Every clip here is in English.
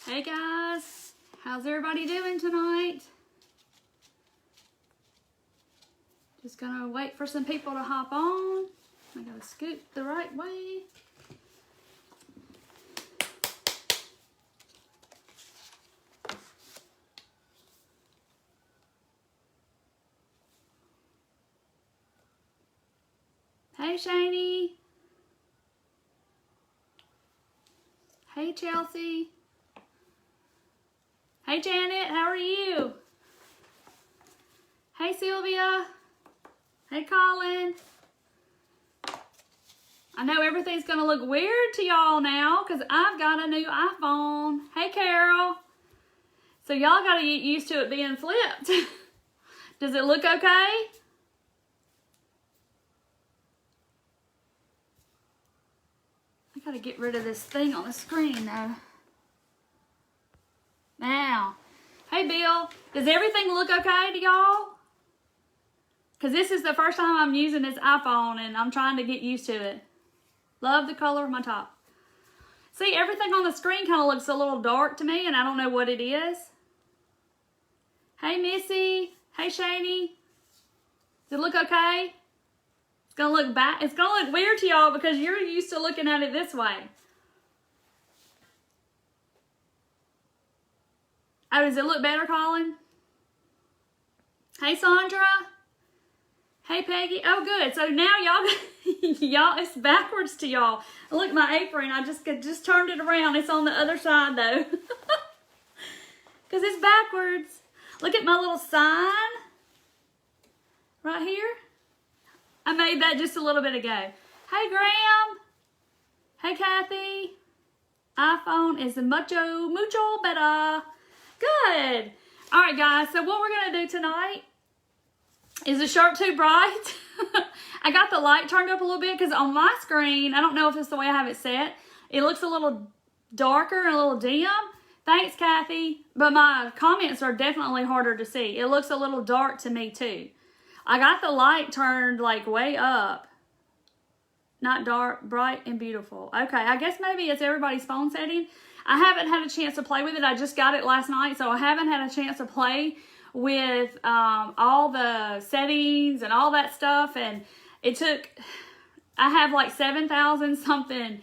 Hey guys, how's everybody doing tonight? Just gonna wait for some people to hop on. I gotta scoot the right way. Hey Shani. Hey Chelsea. Hey Janet, how are you? Hey Sylvia. Hey Colin. I know everything's gonna look weird to y'all now because I've got a new iPhone. Hey Carol. So y'all gotta get used to it being flipped. Does it look okay? I gotta get rid of this thing on the screen though. Now, hey Bill, does everything look okay to y'all? Because this is the first time I'm using this iPhone and I'm trying to get used to it. Love the color of my top. See, everything on the screen kind of looks a little dark to me and I don't know what it is. Hey Missy, hey Shani. Does it look okay? It's gonna look back. It's gonna look weird to y'all because you're used to looking at it this way. Oh, does it look better, Colin? Hey, Sandra. Hey, Peggy. Oh, good. So now y'all, it's backwards to y'all. Look, my apron, I just turned it around. It's on the other side, though. Because it's backwards. Look at my little sign right here. I made that just a little bit ago. Hey, Graham. Hey, Kathy. iPhone is mucho better. Good. All right, guys. So what we're going to do tonight is the shirt too bright. I got the light turned up a little bit because on my screen, I don't know if it's the way I have it set, it looks a little darker and a little dim. Thanks, Kathy. But my comments are definitely harder to see. It looks a little dark to me too. I got the light turned like way up. Not dark, bright, and beautiful. Okay, I guess maybe it's everybody's phone setting. I haven't had a chance to play with it. I just got it last night, so I haven't had a chance to play with all the settings and all that stuff. And it took, I have like 7,000 something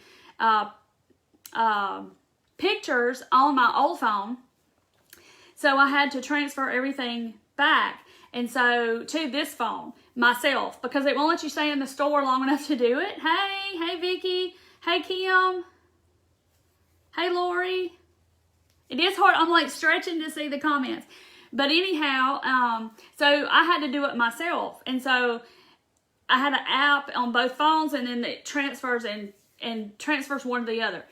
pictures on my old phone. So I had to transfer everything back. And so to this phone myself, because it won't let you stay in the store long enough to do it. Hey Vicky. Hey, Kim. Hey, Lori. It is hard. I'm like stretching to see the comments. But anyhow, so I had to do it myself. And so I had an app on both phones and then it transfers and transfers one to the other.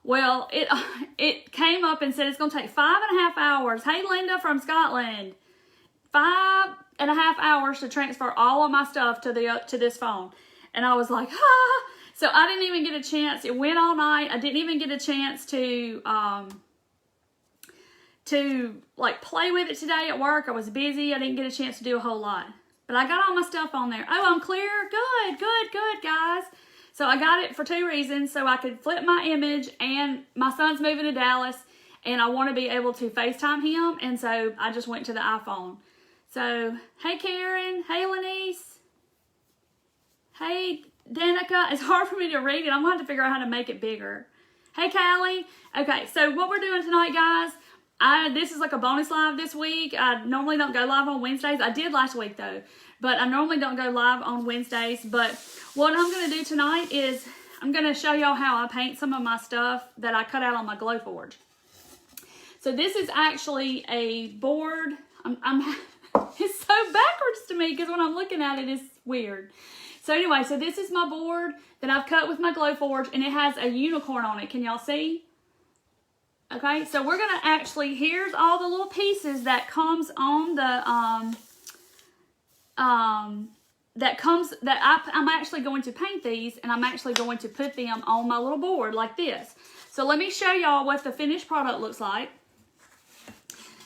Well, it came up and said it's going to take 5.5 hours. Hey, Linda from Scotland. 5.5 hours to transfer all of my stuff to this phone. And I was like, ah. So I didn't even get a chance. It went all night. I didn't even get a chance to like play with it today at work. I was busy. I didn't get a chance to do a whole lot. But I got all my stuff on there. Oh, I'm clear. Good, guys. So I got it for 2 reasons. So I could flip my image, and my son's moving to Dallas and I want to be able to FaceTime him. And so I just went to the iPhone. So, hey Karen. Hey Lanice. Hey Danica. It's hard for me to read it. I'm going to have to figure out how to make it bigger. Hey Callie. Okay, so what we're doing tonight, guys, this is like a bonus live this week. I normally don't go live on Wednesdays. I did last week though, but I normally don't go live on Wednesdays. But what I'm going to do tonight is I'm going to show y'all how I paint some of my stuff that I cut out on my Glowforge. So this is actually a board. It's so backwards to me because when I'm looking at it, it's weird. So anyway, so this is my board that I've cut with my Glowforge, and it has a unicorn on it. Can y'all see? Okay, so we're going to actually, here's all the little pieces that comes on the, I'm actually going to paint these, and I'm actually going to put them on my little board like this. So let me show y'all what the finished product looks like.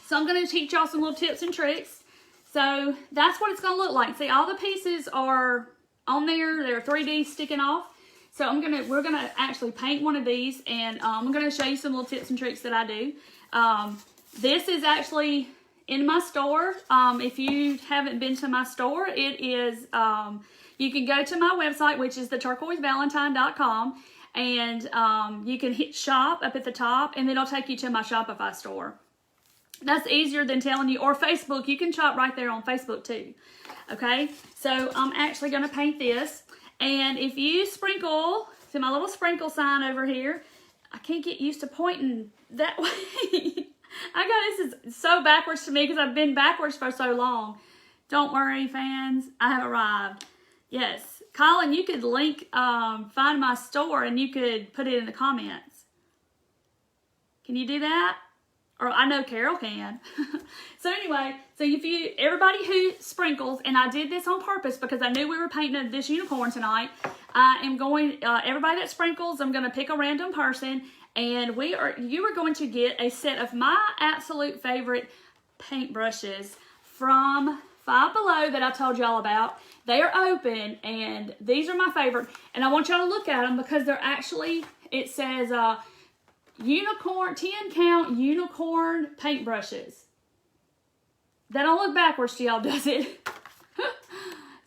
So I'm going to teach y'all some little tips and tricks. So that's what it's going to look like. See, all the pieces are on there. They're 3D sticking off. So we're gonna actually paint one of these, and I'm gonna show you some little tips and tricks that I do. This is actually in my store. If you haven't been to my store, it is, you can go to my website, which is theturquoisevalentine.com, and you can hit shop up at the top, and then it'll take you to my Shopify store. That's easier than telling you, or Facebook. You can shop right there on Facebook too. Okay, so I'm actually going to paint this, and if you sprinkle, see my little sprinkle sign over here, I can't get used to pointing that way. This is so backwards to me because I've been backwards for so long. Don't worry, fans, I have arrived. Yes, Colin, you could link, find my store, and you could put it in the comments. Can you do that? Or I know Carol can. So anyway, so everybody who sprinkles, and I did this on purpose because I knew we were painting this unicorn tonight. I am going, everybody that sprinkles, I'm going to pick a random person, and you are going to get a set of my absolute favorite paintbrushes from Five Below that I told y'all about. They are open, and these are my favorite, and I want y'all to look at them because they're actually, it says, unicorn, 10 count unicorn paintbrushes. That don't look backwards to y'all, does it?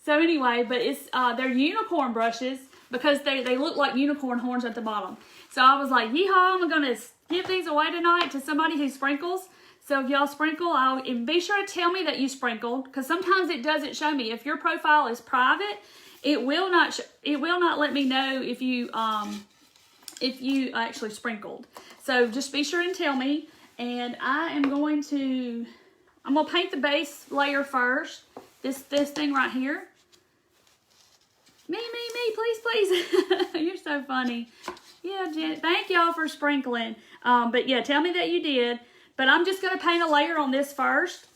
So anyway, but it's they're unicorn brushes because they look like unicorn horns at the bottom. So I was like, yeehaw, I'm gonna give these away tonight to somebody who sprinkles. So if y'all sprinkle, and be sure to tell me that you sprinkled, because sometimes it doesn't show me. If your profile is private, it will not let me know if you actually sprinkled. So just be sure and tell me. And I'm going to paint the base layer first. This thing right here. Me, please. You're so funny. Yeah, Jen, thank y'all for sprinkling. But yeah, tell me that you did. But I'm just going to paint a layer on this first.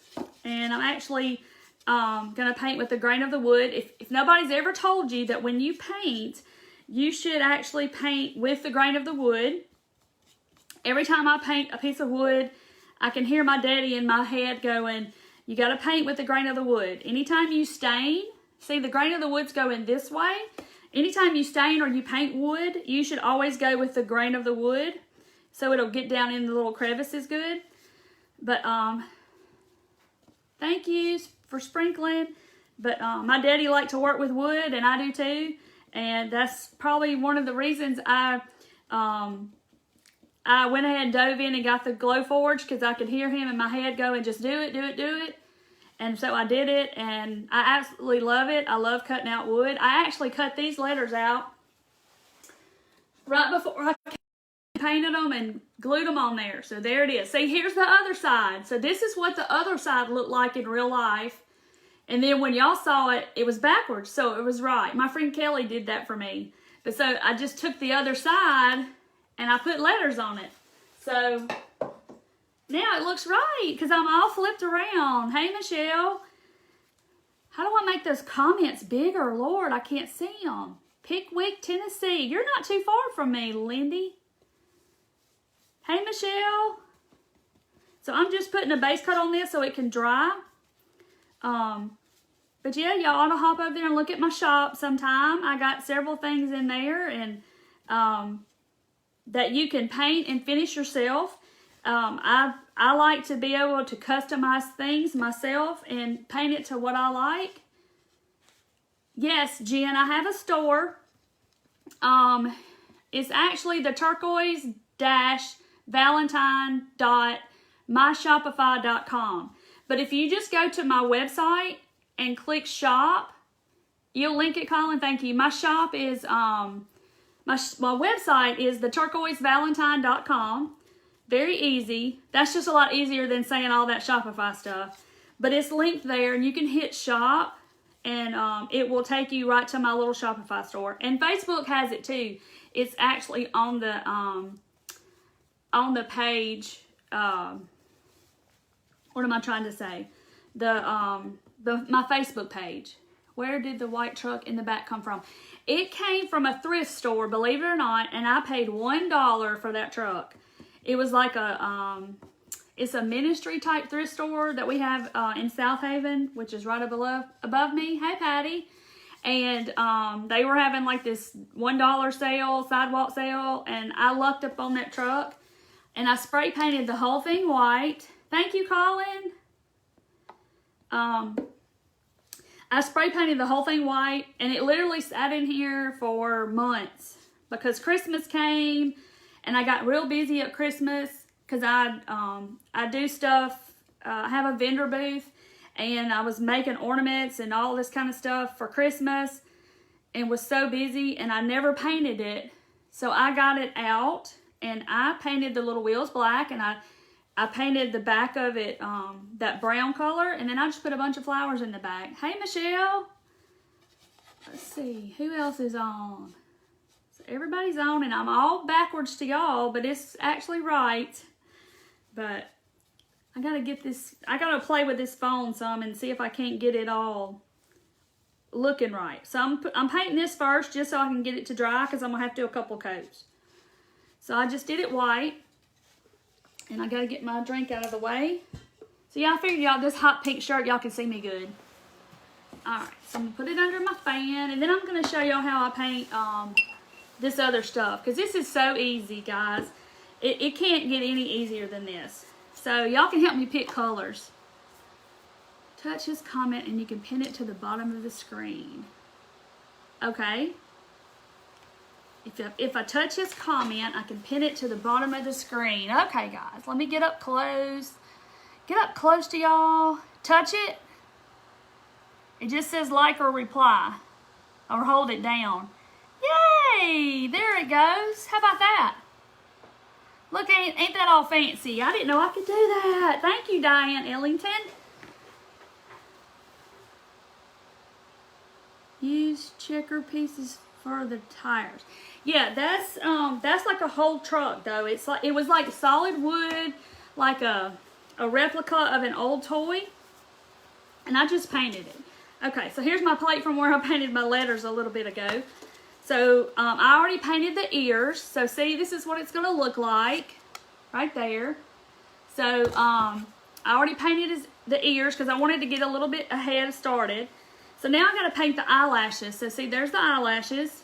And I'm actually going to paint with the grain of the wood. If nobody's ever told you that when you paint, you should actually paint with the grain of the wood. Every time I paint a piece of wood, I can hear my daddy in my head going, you got to paint with the grain of the wood. Anytime you stain, see the grain of the wood's going this way. Anytime you stain or you paint wood, you should always go with the grain of the wood so it'll get down in the little crevices good. But thank you for sprinkling. But my daddy liked to work with wood, and I do too. And that's probably one of the reasons I went ahead and dove in and got the Glowforge, because I could hear him in my head going, just do it. And so I did it, and I absolutely love it. I love cutting out wood. I actually cut these letters out right before I painted them and glued them on there. So there it is. See, here's the other side. So this is what the other side looked like in real life. And then when y'all saw it, it was backwards, so it was right. My friend Kelly did that for me. But so I just took the other side and I put letters on it. So now it looks right because I'm all flipped around. Hey, Michelle. How do I make those comments bigger? Lord, I can't see them. Pickwick, Tennessee. You're not too far from me, Lindy. Hey, Michelle. So I'm just putting a base coat on this so it can dry. But yeah, y'all ought to hop over there and look at my shop sometime. I got several things in there, and that you can paint and finish yourself. I like to be able to customize things myself and paint it to what I like. Yes, Jen, I have a store. It's actually the turquoise-valentine.myshopify.com. But if you just go to my website and click shop, you'll link it, Colin. Thank you. My shop is, my website is the turquoisevalentine.com. Very easy. That's just a lot easier than saying all that Shopify stuff. But it's linked there, and you can hit shop, and it will take you right to my little Shopify store. And Facebook has it too. It's actually on the page. What am I trying to say? My Facebook page. Where did the white truck in the back come from? It came from a thrift store, believe it or not, and I paid $1 for that truck. It was like it's a ministry type thrift store that we have in South Haven, which is right above me. Hey, Patty. And they were having like this $1 sale, sidewalk sale, and I lucked up on that truck, and I spray painted the whole thing white. Thank you, Colin. I spray painted the whole thing white, and it literally sat in here for months because Christmas came, and I got real busy at Christmas because I do stuff. I have a vendor booth, and I was making ornaments and all this kind of stuff for Christmas, and was so busy, and I never painted it. So I got it out, and I painted the little wheels black, and I painted the back of it that brown color, and then I just put a bunch of flowers in the back. Hey, Michelle. Let's see, who else is on? So everybody's on, and I'm all backwards to y'all, but it's actually right. But I gotta get this, I gotta play with this phone some and see if I can't get it all looking right. So I'm painting this first just so I can get it to dry, because I'm gonna have to do a couple coats. So I just did it white. And I gotta get my drink out of the way. So yeah, I figured y'all, this hot pink shirt, y'all can see me good. Alright, so I'm gonna put it under my fan, and then I'm gonna show y'all how I paint this other stuff, because this is so easy, guys. It can't get any easier than this. So y'all can help me pick colors. Touch this comment and you can pin it to the bottom of the screen. Okay. If I touch his comment, I can pin it to the bottom of the screen. Okay, guys, let me get up close. Get up close to y'all. Touch it. It just says like or reply. Or hold it down. Yay! There it goes. How about that? Look, ain't that all fancy? I didn't know I could do that. Thank you, Diane Ellington. Use checker pieces for the tires. Yeah, that's like a whole truck though. It's like, it was like solid wood, like a replica of an old toy, and I just painted it. Okay, so here's my plate from where I painted my letters a little bit ago. So I already painted the ears. So see, this is what it's gonna look like right there. So I already painted the ears because I wanted to get a little bit ahead started. So now I gotta paint the eyelashes. So see, there's the eyelashes.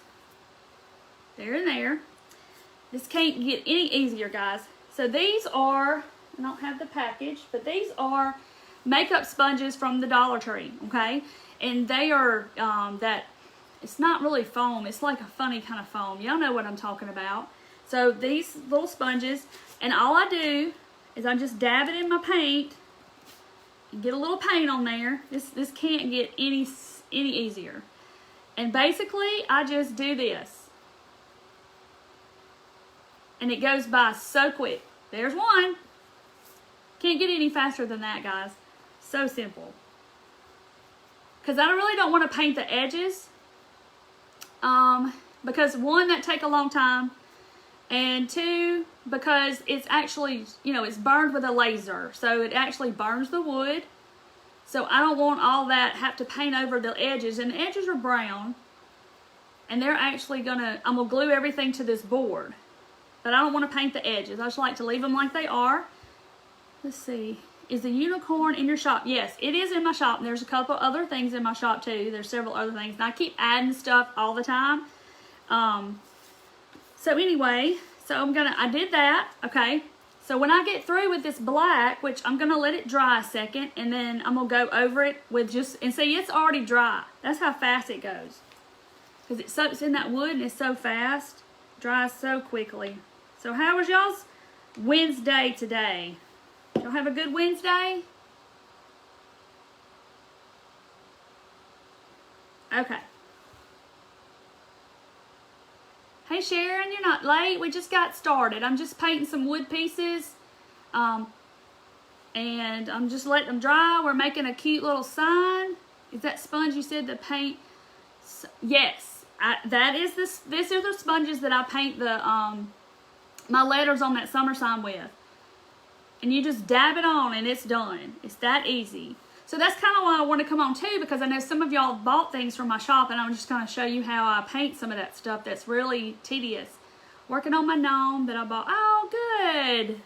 There and there. This can't get any easier, guys. So these are, I don't have the package, but these are makeup sponges from the Dollar Tree, okay? And they are it's not really foam. It's like a funny kind of foam. Y'all know what I'm talking about. So these little sponges, and all I do is I just dab it in my paint and get a little paint on there. This can't get any easier. And basically, I just do this. And it goes by so quick. There's one. Can't get any faster than that, guys. So simple. Because I really don't want to paint the edges. Because one, that take a long time. And two, because it's actually, you know, it's burned with a laser. So it actually burns the wood. So I don't want all that, have to paint over the edges. And the edges are brown. And they're actually I'm going to glue everything to this board. But I don't want to paint the edges. I just like to leave them like they are. Let's see. Is the unicorn in your shop? Yes, it is in my shop. There's a couple other things in my shop too. There's several other things. And I keep adding stuff all the time. So anyway, I did that. Okay. So when I get through with this black, which I'm going to let it dry a second. And then I'm going to go over it with and see, it's already dry. That's how fast it goes. Because it soaks in that wood and it's so fast. Dries so quickly. So how was y'all's Wednesday today? Y'all have a good Wednesday? Okay. Hey Sharon, you're not late. We just got started. I'm just painting some wood pieces. And I'm just letting them dry. We're making a cute little sign. Is that sponge you said to paint? Yes. These are the sponges that I paint my letters on that summer sign with. And you just dab it on and it's done. It's that easy. So that's kind of why I want to come on too, because I know some of y'all bought things from my shop, and I'm just going to show you how I paint some of that stuff that's really tedious. Working on my gnome that I bought. Oh, good.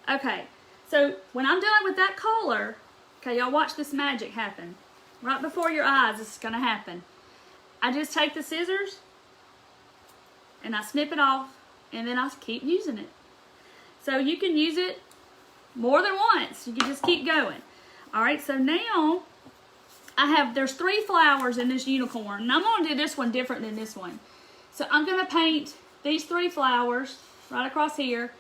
Okay, so when I'm done with that color, okay, y'all watch this magic happen. Right before your eyes, this is going to happen. I just take the scissors and I snip it off, and then I keep using it. So you can use it more than once. You can just keep going. All right, so now there's 3 flowers in this unicorn, and I'm going to do this one different than this one. So I'm going to paint these 3 flowers right across here,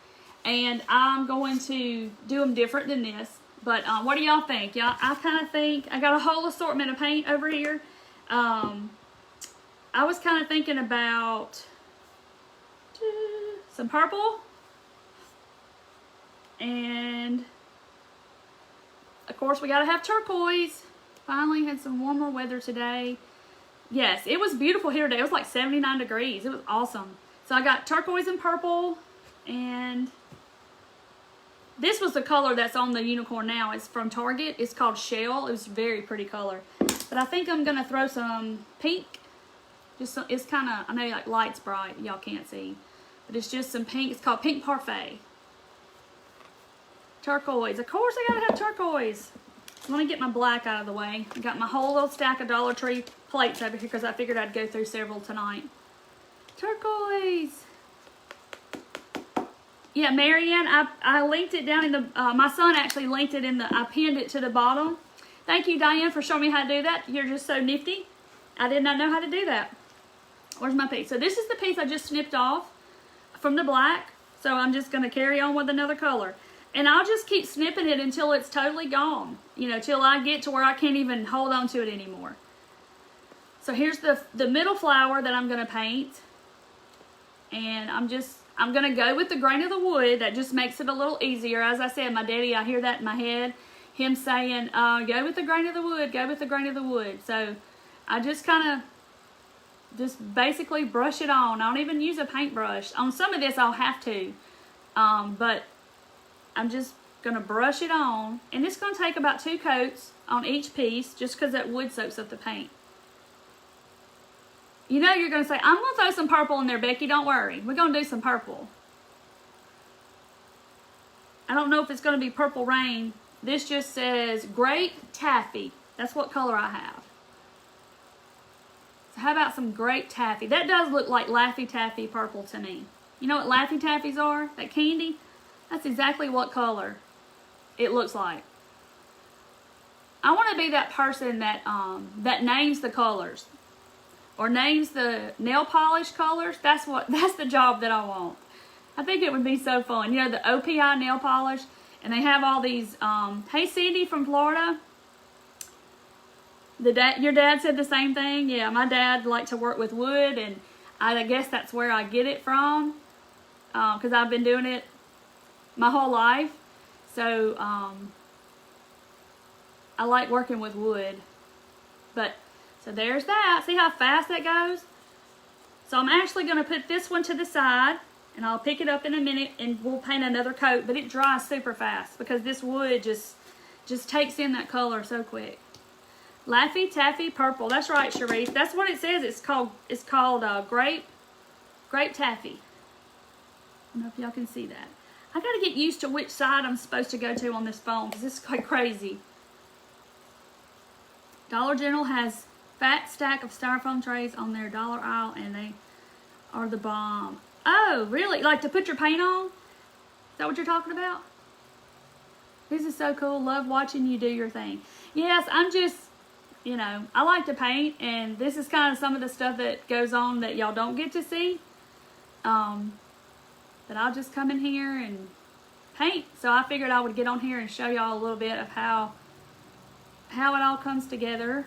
and I'm going to do them different than this. But what do y'all think? Y'all, I kind of think I got a whole assortment of paint over here. I was kind of thinking about some purple, and of course we got to have turquoise. Finally had some warmer weather today. Yes, it was beautiful here today. It was like 79 degrees. It was awesome. So I got turquoise and purple, and this was the color that's on the unicorn now. It's from Target. It's called Shell. It was a very pretty color. But I think I'm going to throw some pink. Just some, it's kind of, I know like light's bright. Y'all can't see. But it's just some pink. It's called Pink Parfait. Turquoise. Of course I got to have turquoise. Let me get my black out of the way. I got my whole little stack of Dollar Tree plates over here because I figured I'd go through several tonight. Turquoise. Yeah, Marianne, I linked it down in the, my son actually linked it in the, I pinned it to the bottom. Thank you, Diane, for showing me how to do that. You're just so nifty. I did not know how to do that. Where's my piece? So this is the piece I just snipped off from the black. So I'm just going to carry on with another color. And I'll just keep snipping it until it's totally gone. You know, till I get to where I can't even hold on to it anymore. So here's the middle flower that I'm going to paint. And I'm going to go with the grain of the wood. That just makes it a little easier. As I said, my daddy, I hear that in my head. Him saying, go with the grain of the wood, go with the grain of the wood. So I just kind of just basically brush it on. I don't even use a paintbrush. On some of this I'll have to. But I'm just going to brush it on. And it's going to take about 2 coats on each piece just because that wood soaks up the paint. You know you're going to say, I'm going to throw some purple in there, Becky. Don't worry. We're going to do some purple. I don't know if it's going to be Purple Rain. This just says Great Taffy. That's what color I have. So how about some Great Taffy? That does look like Laffy Taffy purple to me. You know what Laffy Taffies are? That candy? That's exactly what color it looks like. I want to be that person that that names the colors. Or names the nail polish colors. That's the job that I want. I think it would be so fun. You know, the OPI nail polish. And they have all these, hey Cindy from Florida. Your dad said the same thing. Yeah, my dad liked to work with wood, and I guess that's where I get it from. Because I've been doing it my whole life. So, I like working with wood. But, so there's that. See how fast that goes? So I'm actually going to put this one to the side. And I'll pick it up in a minute and we'll paint another coat. But it dries super fast because this wood just takes in that color so quick. Laffy Taffy Purple. That's right, Sharice. That's what it says. It's called Grape Taffy. I don't know if y'all can see that. I got to get used to which side I'm supposed to go to on this phone because this is quite crazy. Dollar General has fat stack of styrofoam trays on their dollar aisle, and they are the bomb. Oh, really? Like to put your paint on? Is that what you're talking about? This is so cool. Love watching you do your thing. Yes, I'm just, you know, I like to paint, and this is kind of some of the stuff that goes on that y'all don't get to see. But I'll just come in here and paint. So I figured I would get on here and show y'all a little bit of how it all comes together.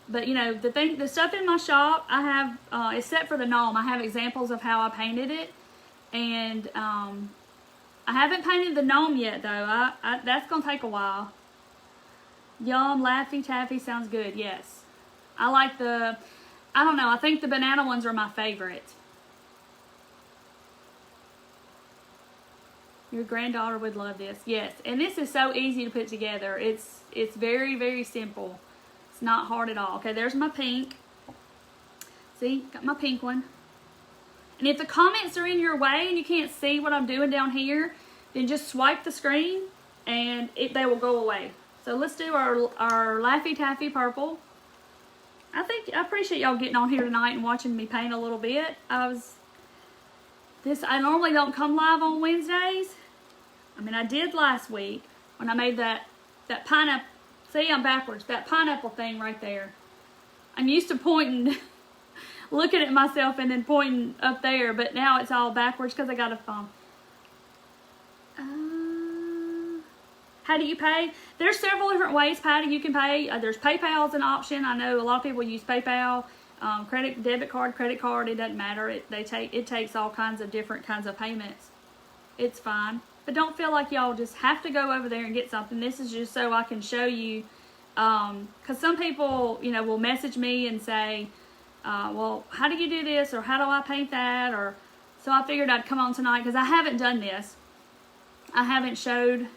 But, you know, the stuff in my shop, I have, except for the gnome, I have examples of how I painted it. And I haven't painted the gnome yet, though. That's going to take a while. Yum, Laffy Taffy sounds good, yes. I like I don't know, I think the banana ones are my favorite. Your granddaughter would love this, yes. And this is so easy to put together. It's very, very simple. It's not hard at all. Okay, there's my pink. See, got my pink one. And if the comments are in your way and you can't see what I'm doing down here, then just swipe the screen and they will go away. So let's do our Laffy Taffy purple. I appreciate y'all getting on here tonight and watching me paint a little bit. I normally don't come live on Wednesdays. I mean, I did last week when I made that pineapple. See, I'm backwards. That pineapple thing right there. I'm used to pointing, looking at myself and then pointing up there, but now it's all backwards because I got a phone. How do you pay? There's several different ways, Patty, you can pay. There's PayPal's an option. I know a lot of people use PayPal. Debit card, credit card, it doesn't matter. It takes all kinds of different kinds of payments. It's fine. But don't feel like y'all just have to go over there and get something. This is just so I can show you. Because some people, will message me and say, well, how do you do this? Or how do I paint that? So I figured I'd come on tonight because I haven't done this. I haven't showed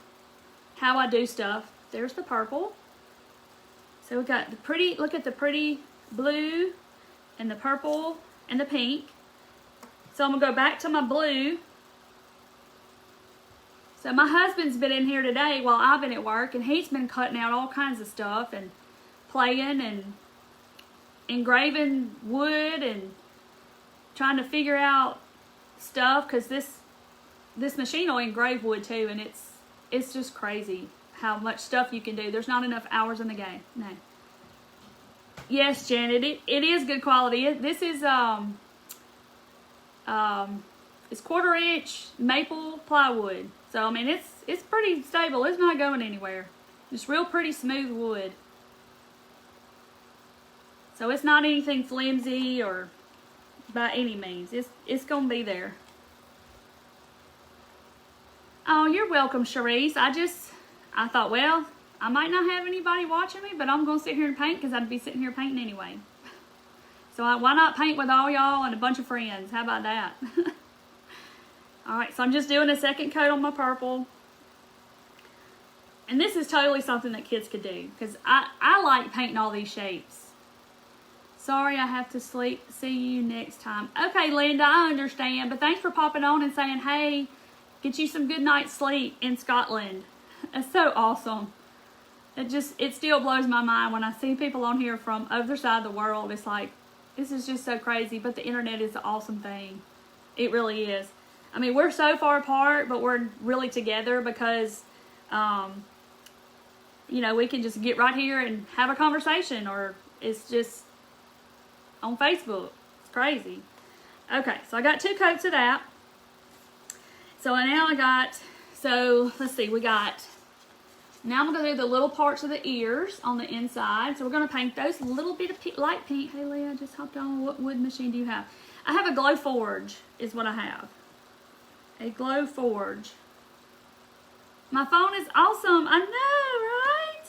how I do stuff. There's the purple. So we got look at the pretty blue and the purple and the pink. So I'm gonna go back to my blue. So my husband's been in here today while I've been at work, and he's been cutting out all kinds of stuff and playing and engraving wood and trying to figure out stuff, because this machine will engrave wood too, and it's just crazy how much stuff you can do. There's not enough hours in the game. No. Yes, Janet, it is good quality. This is it's 1/4 inch maple plywood. So I mean it's pretty stable. It's not going anywhere. Just real pretty smooth wood. So it's not anything flimsy or by any means. It's gonna be there. Oh, you're welcome, Charisse. I thought, well, I might not have anybody watching me, but I'm going to sit here and paint because I'd be sitting here painting anyway. So why not paint with all y'all and a bunch of friends? How about that? Alright, so I'm just doing a second coat on my purple. And this is totally something that kids could do, because I like painting all these shapes. Sorry, I have to sleep. See you next time. Okay, Linda, I understand, but thanks for popping on and saying, hey, get you some good night's sleep in Scotland. It's so awesome. It still blows my mind when I see people on here from other side of the world. It's like, this is just so crazy, but the internet is an awesome thing. It really is. I mean, we're so far apart, but we're really together because, we can just get right here and have a conversation, or it's just on Facebook. It's crazy. Okay, so I got 2 coats of that. So now let's see, now I'm going to do the little parts of the ears on the inside. So we're going to paint those a little bit of light pink. Hey, Leah, I just hopped on. What wood machine do you have? I have a Glowforge is what I have. A Glowforge. My phone is awesome. I know, right?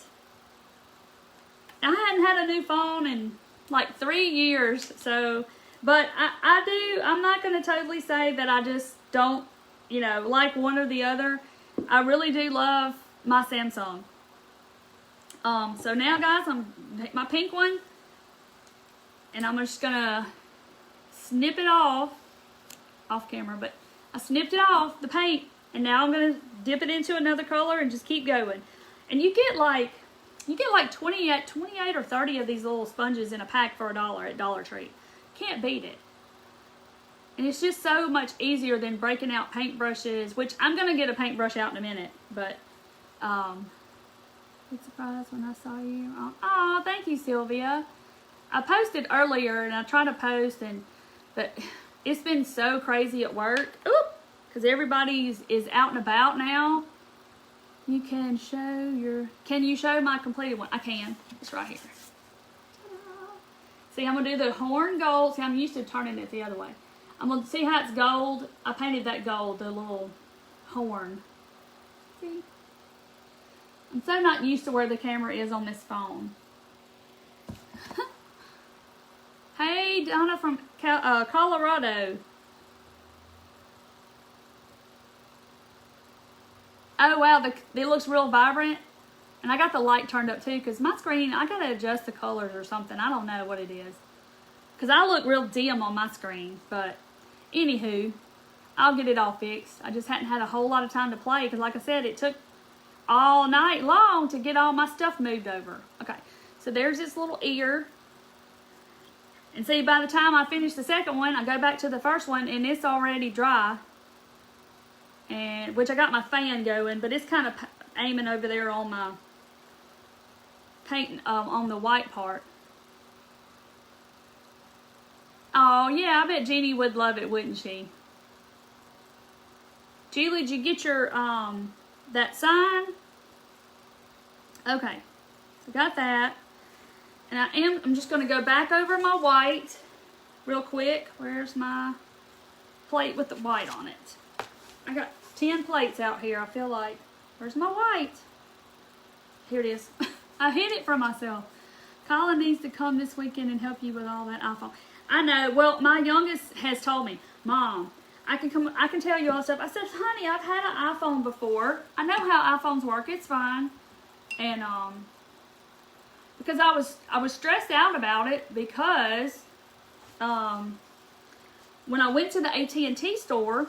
I hadn't had a new phone in like 3 years. So, but I'm not going to totally say that I just don't, like one or the other. I really do love my Samsung. So now, guys, I'm going to take my pink one, and I'm just going to snip it off camera, but I snipped it off, the paint, and now I'm going to dip it into another color and just keep going. And you get like 28 or 30 of these little sponges in a pack for $1 at Dollar Tree. Can't beat it. And it's just so much easier than breaking out paintbrushes, which I'm going to get a paintbrush out in a minute. But, big surprise when I saw you. Oh, thank you, Sylvia. I posted earlier, and I tried to post, but it's been so crazy at work. Oop! Because everybody is out and about now. Can you show my completed one? I can. It's right here. Ta-da. See, I'm going to do the horn gold. See, I'm used to turning it the other way. I'm going to see how it's gold. I painted that gold, the little horn. See? I'm so not used to where the camera is on this phone. Hey, Donna from Colorado. Oh, wow, it looks real vibrant. And I got the light turned up, too, because my screen, I got to adjust the colors or something. I don't know what it is. Because I look real dim on my screen. But, anywho, I'll get it all fixed. I just hadn't had a whole lot of time to play, because like I said, it took all night long to get all my stuff moved over. Okay, so there's this little ear. And see, by the time I finish the second one, I go back to the first one and it's already dry. And which I got my fan going, but it's kind of aiming over there on my paint on the white part. Oh yeah, I bet Jeannie would love it, wouldn't she? Julie, did you get your that sign? Okay, so got that. And I'm just going to go back over my white real quick. Where's my plate with the white on it? I got 10 plates out here, I feel like. Where's my white? Here it is. I hid it from myself. Colin needs to come this weekend and help you with all that iPhone. I know. Well, my youngest has told me, Mom, I can tell you all stuff. I said, honey, I've had an iPhone before. I know how iPhones work. It's fine. And because I was stressed out about it because when I went to the AT&T store,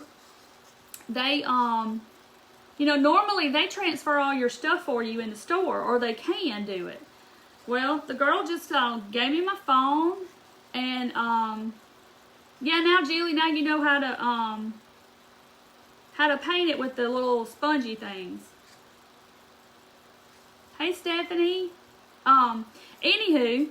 they you know, normally they transfer all your stuff for you in the store, or they can do it. Well, the girl just gave me my phone, and yeah, now Julie, now you know how to paint it with the little spongy things. Hey Stephanie. Anywho,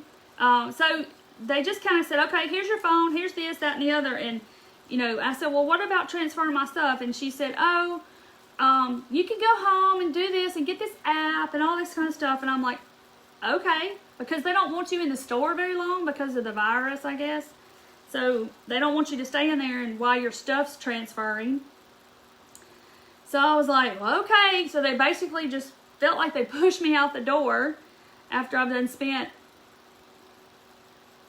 so they just kind of said, okay, here's your phone, here's this, that, and the other, and you know, I said, well, what about transferring my stuff? And she said, oh, you can go home and do this and get this app and all this kind of stuff. And I'm like, okay, because they don't want you in the store very long because of the virus, I guess. So they don't want you to stay in there and while your stuff's transferring. So I was like, well, okay. So they basically just felt like they pushed me out the door after I've done spent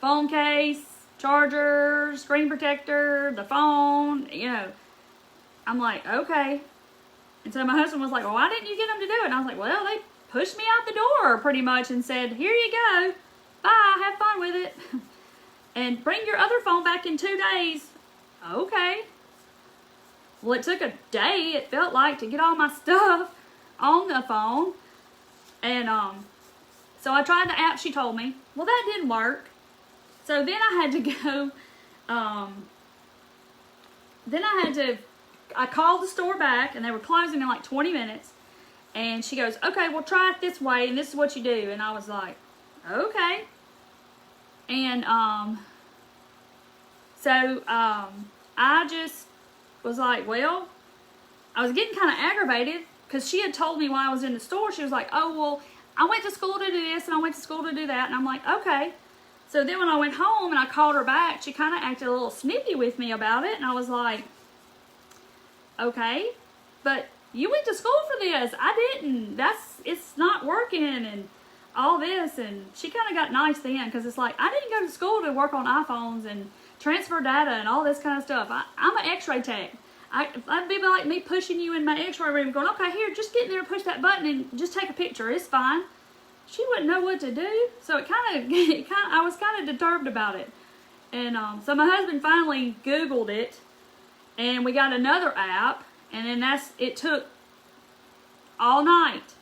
phone case, charger, screen protector, the phone, you know. I'm like, okay. And so my husband was like, well, why didn't you get them to do it? And I was like, well, they pushed me out the door pretty much and said, here you go. Bye, have fun with it. And bring your other phone back in 2 days. Okay. Well, it took a day, it felt like, to get all my stuff on the phone. And so I tried the app she told me. Well, that didn't work. So then I had to go, I called the store back, and they were closing in like 20 minutes. And she goes, okay, well, try it this way, and this is what you do. And I was like, okay. And so I just was like, well, I was getting kind of aggravated because she had told me while I was in the store, she was like, oh, well, I went to school to do this, and I went to school to do that. And I'm like, okay. So then when I went home and I called her back, she kind of acted a little snippy with me about it. And I was like, okay, but you went to school for this. I didn't. It's not working and all this. And she kind of got nice then because it's like, I didn't go to school to work on iPhones and transfer data and all this kind of stuff. I'm an x-ray tech. I'd be like me pushing you in my x-ray room going, okay, here, just get in there and push that button and just take a picture. It's fine. She wouldn't know what to do. So I was kind of disturbed about it. And so my husband finally Googled it. And we got another app, and then it took all night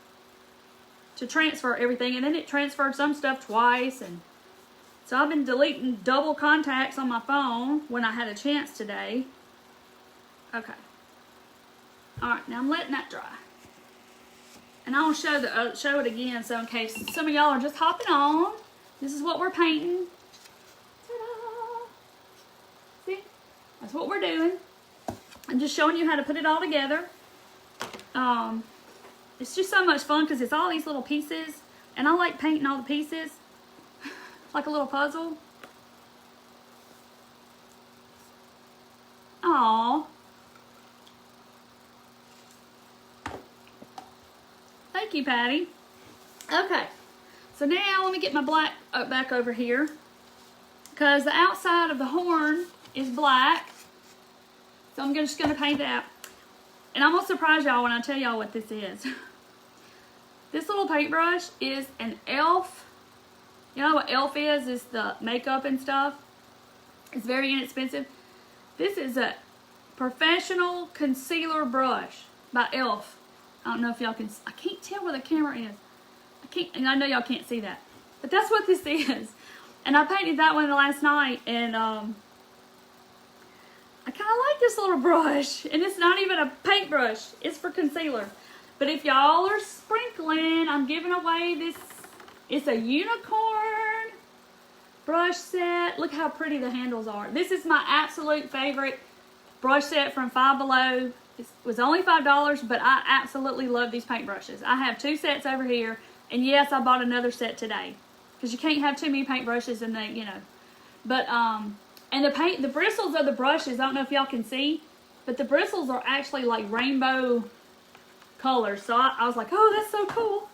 to transfer everything, and then it transferred some stuff twice, and so I've been deleting double contacts on my phone when I had a chance today. Okay. All right, now I'm letting that dry. And I want to show it again, so in case some of y'all are just hopping on, this is what we're painting. Ta-da! See? That's what we're doing. I'm just showing you how to put it all together. It's just so much fun because it's all these little pieces. And I like painting all the pieces. Like a little puzzle. Aww. Thank you, Patty. Okay. So now let me get my black back over here. Because the outside of the horn is black. So I'm just going to paint that. And I'm going to surprise y'all when I tell y'all what this is. This little paintbrush is an e.l.f. You know what e.l.f. is? It's the makeup and stuff. It's very inexpensive. This is a professional concealer brush by e.l.f. I don't know if y'all can... I can't tell where the camera is. And I know y'all can't see that. But that's what this is. And I painted that one last night, and I kind of like this little brush. And it's not even a paintbrush. It's for concealer. But if y'all are sprinkling, I'm giving away this. It's a unicorn brush set. Look how pretty the handles are. This is my absolute favorite brush set from Five Below. It was only $5, but I absolutely love these paintbrushes. I have 2 sets over here, and yes, I bought another set today because you can't have too many paintbrushes, and they, you know. But and the bristles of the brushes, I don't know if y'all can see, but the bristles are actually like rainbow colors. So I was like, oh, that's so cool.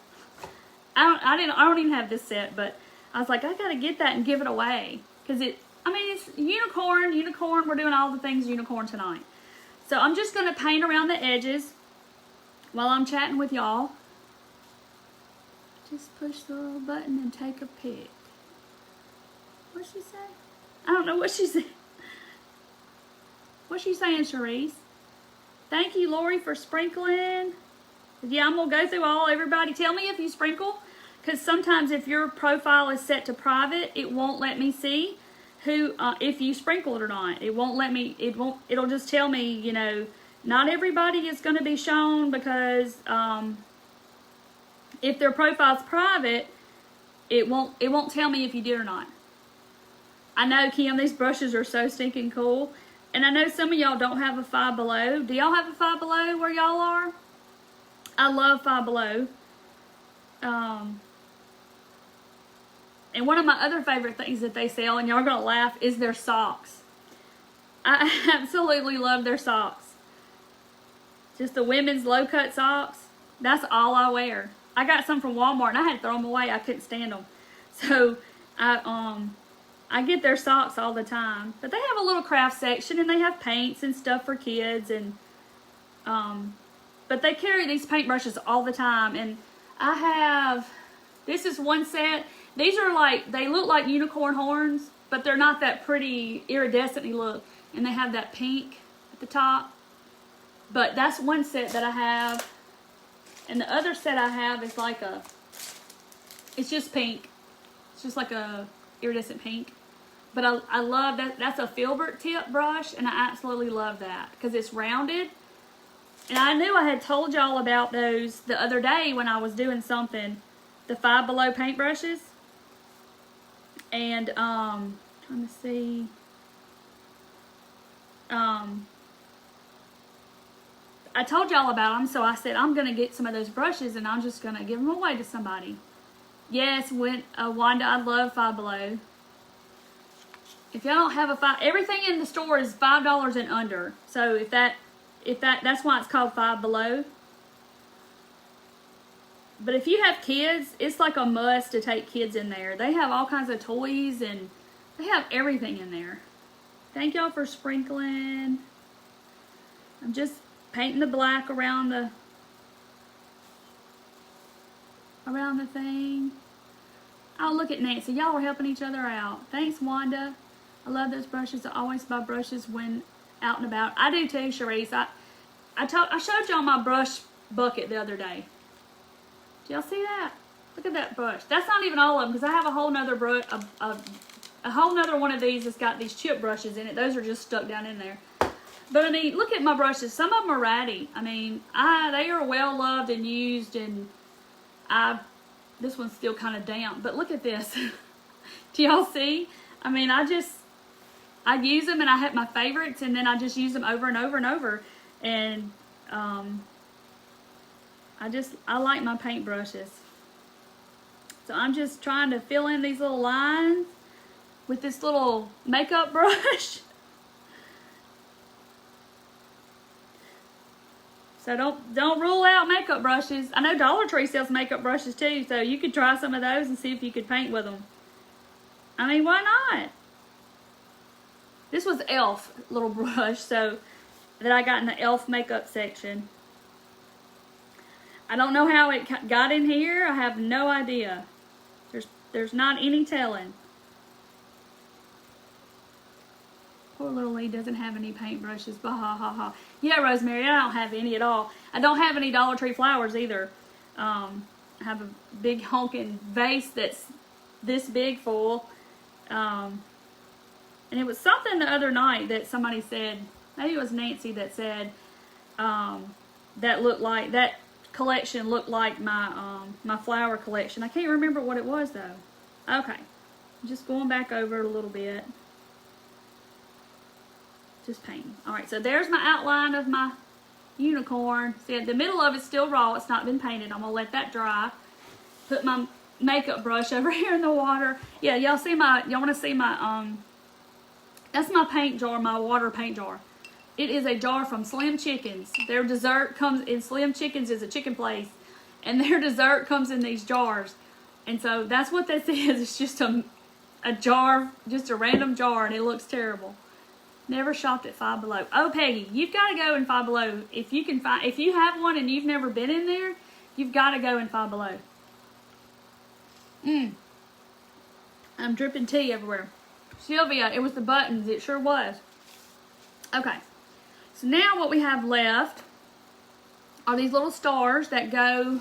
I don't even have this set, but I was like, I gotta get that and give it away because it's unicorn. We're doing all the things unicorn tonight. So I'm just going to paint around the edges while I'm chatting with y'all. Just push the little button and take a pic. What'd she say? I don't know what she said. What's she saying, Cherise? Thank you, Lori, for sprinkling. Yeah, I'm going to go through everybody. Tell me if you sprinkle, because sometimes if your profile is set to private, it won't let me see who if you sprinkled or not. It won't let me. It'll just tell me, you know, not everybody is going to be shown because if their profile's private, it won't tell me if you did or not. I know, Kim, these brushes are so stinking cool, and I know some of y'all don't have a Five Below. Do y'all have a Five Below where y'all are? I love Five Below. And one of my other favorite things that they sell, and y'all are going to laugh, is their socks. I absolutely love their socks. Just the women's low-cut socks. That's all I wear. I got some from Walmart, and I had to throw them away. I couldn't stand them. So, I get their socks all the time. But they have a little craft section, and they have paints and stuff for kids. And but they carry these paintbrushes all the time. And I have, this is one set. These are like, they look like unicorn horns, but they're not that pretty iridescent-y look. And they have that pink at the top. But that's one set that I have. And the other set I have is like it's just pink. It's just like a iridescent pink. But I love that. That's a filbert tip brush, and I absolutely love that because it's rounded. And I knew I had told y'all about those the other day when I was doing something. The Five Below paintbrushes. And, trying to see. I told y'all about them, so I said I'm going to get some of those brushes and I'm just going to give them away to somebody. Yes, Wanda, I love Five Below. If y'all don't have everything in the store is $5 and under. So that's why it's called Five Below. But if you have kids, it's like a must to take kids in there. They have all kinds of toys and they have everything in there. Thank y'all for sprinkling. I'm just painting the black around the thing. Oh, look at Nancy. Y'all are helping each other out. Thanks, Wanda. I love those brushes. I always buy brushes when out and about. I do too, Cherise. I showed y'all my brush bucket the other day. Do y'all see that? Look at that brush. That's not even all of them because I have a whole nother brush, a whole nother one of these that's got these chip brushes in it. Those are just stuck down in there. But I mean, look at my brushes. Some of them are ratty. I mean, they are well loved and used, and this one's still kind of damp. But look at this. Do y'all see? I mean, I use them and I have my favorites, and then I just use them over and over and over. And I like my paint brushes. So I'm just trying to fill in these little lines with this little makeup brush. So don't rule out makeup brushes. I know Dollar Tree sells makeup brushes too, so you could try some of those and see if you could paint with them. I mean, why not? This was e.l.f. little brush, so that I got in the e.l.f. makeup section. I don't know how it got in here. I have no idea. There's not any telling. Poor little Lee doesn't have any paintbrushes. Bah ha ha ha. Yeah, Rosemary, I don't have any at all. I don't have any Dollar Tree flowers either. I have a big honking vase that's this big full. And it was something the other night that somebody said, maybe it was Nancy that said, that looked like, that collection looked like my flower collection. I can't remember what it was though. Okay, just going back over it a little bit. Just painting. Alright, so there's my outline of my unicorn. See, the middle of it's still raw. It's not been painted. I'm going to let that dry. Put my makeup brush over here in the water. Yeah, y'all want to see my, that's my paint jar, my water paint jar. It is a jar from Slim Chickens. Their dessert comes in, Slim Chickens is a chicken place, and their dessert comes in these jars. And so that's what this is. It's just a jar, just a random jar, and it looks terrible. Never shopped at Five Below. Oh, Peggy, you've got to go in Five Below. If you have one and you've never been in there, you've got to go in Five Below. I'm dripping tea everywhere. Sylvia, it was the buttons. It sure was. Okay. So now what we have left are these little stars that go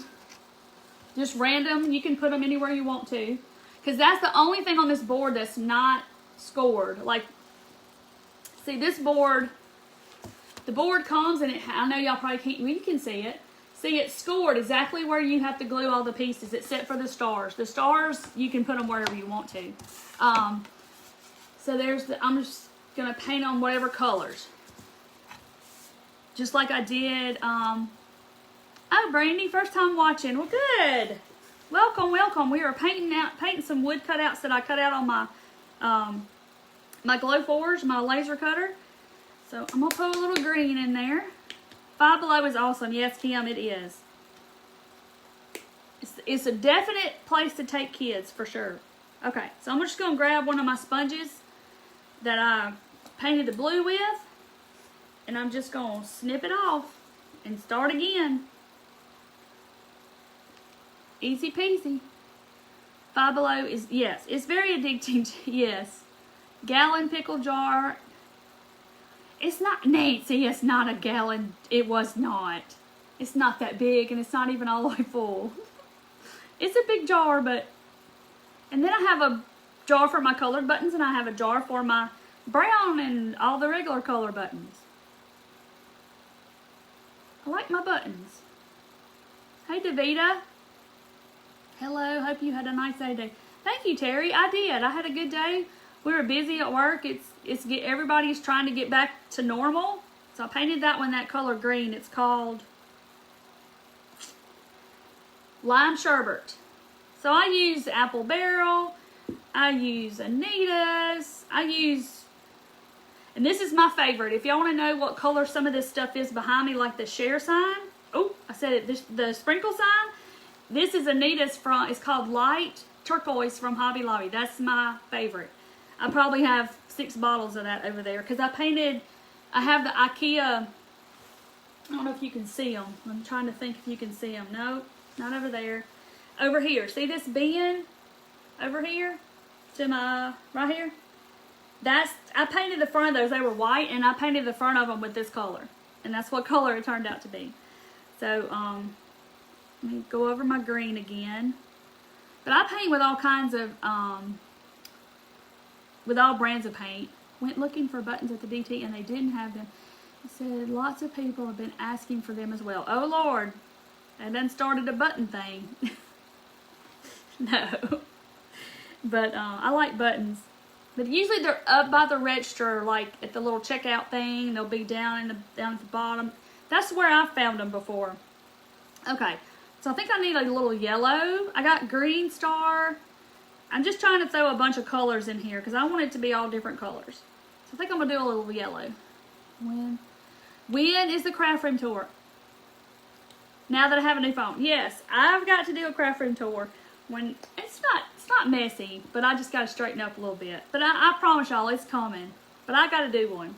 just random. You can put them anywhere you want to. Because that's the only thing on this board that's not scored. Like, see, this board, the board comes and I know y'all probably can't, well, you can see it. See, it's scored exactly where you have to glue all the pieces except for the stars. The stars, you can put them wherever you want to. So I'm just going to paint on whatever colors. Just like I did, oh, Brandy, first time watching. Well, good. Welcome, welcome. We are painting some wood cutouts that I cut out on my, my Glowforge, my laser cutter. So I'm going to put a little green in there. Five Below is awesome. Yes, Kim, it is. It's a definite place to take kids, for sure. Okay, so I'm just going to grab one of my sponges that I painted the blue with. And I'm just going to snip it off and start again. Easy peasy. Five Below is, yes, it's very addicting. Yes. Gallon pickle jar. It's not, Nancy, it's not a gallon. It was not. It's not that big, and it's not even all the way full. It's a big jar, but, and then I have a jar for my colored buttons, and I have a jar for my brown and all the regular color buttons. I like my buttons. Hey, Davita. Hello, hope you had a nice day. Thank you, Terry. I did. I had a good day. We were busy at work. Everybody's trying to get back to normal. So I painted that one that color green. It's called Lime Sherbet. So I use Apple Barrel. I use Anita's. And this is my favorite. If y'all want to know what color some of this stuff is behind me, like the share sign. Oh, I said it. The sprinkle sign. This is Anita's from, it's called Light Turquoise from Hobby Lobby. That's my favorite. I probably have 6 bottles of that over there. Because I have the IKEA, I don't know if you can see them. I'm trying to think if you can see them. No, not over there. Over here. See this bin? Over here? To my, right here? I painted the front of those. They were white, and I painted the front of them with this color. And that's what color it turned out to be. So, let me go over my green again. But I paint with all kinds of, with all brands of paint. Went looking for buttons at the DT and they didn't have them. It said lots of people have been asking for them as well. Oh Lord, I done started a button thing. No. But I like buttons. But usually they're up by the register, like at the little checkout thing. They'll be down at the bottom. That's where I found them before. Okay. So I think I need a little yellow. I got green star. I'm just trying to throw a bunch of colors in here because I want it to be all different colors. So I think I'm going to do a little yellow. When is the craft room tour? Now that I have a new phone. Yes, I've got to do a craft room tour. When it's not messy, but I just got to straighten up a little bit. But I promise y'all it's coming. But I got to do one.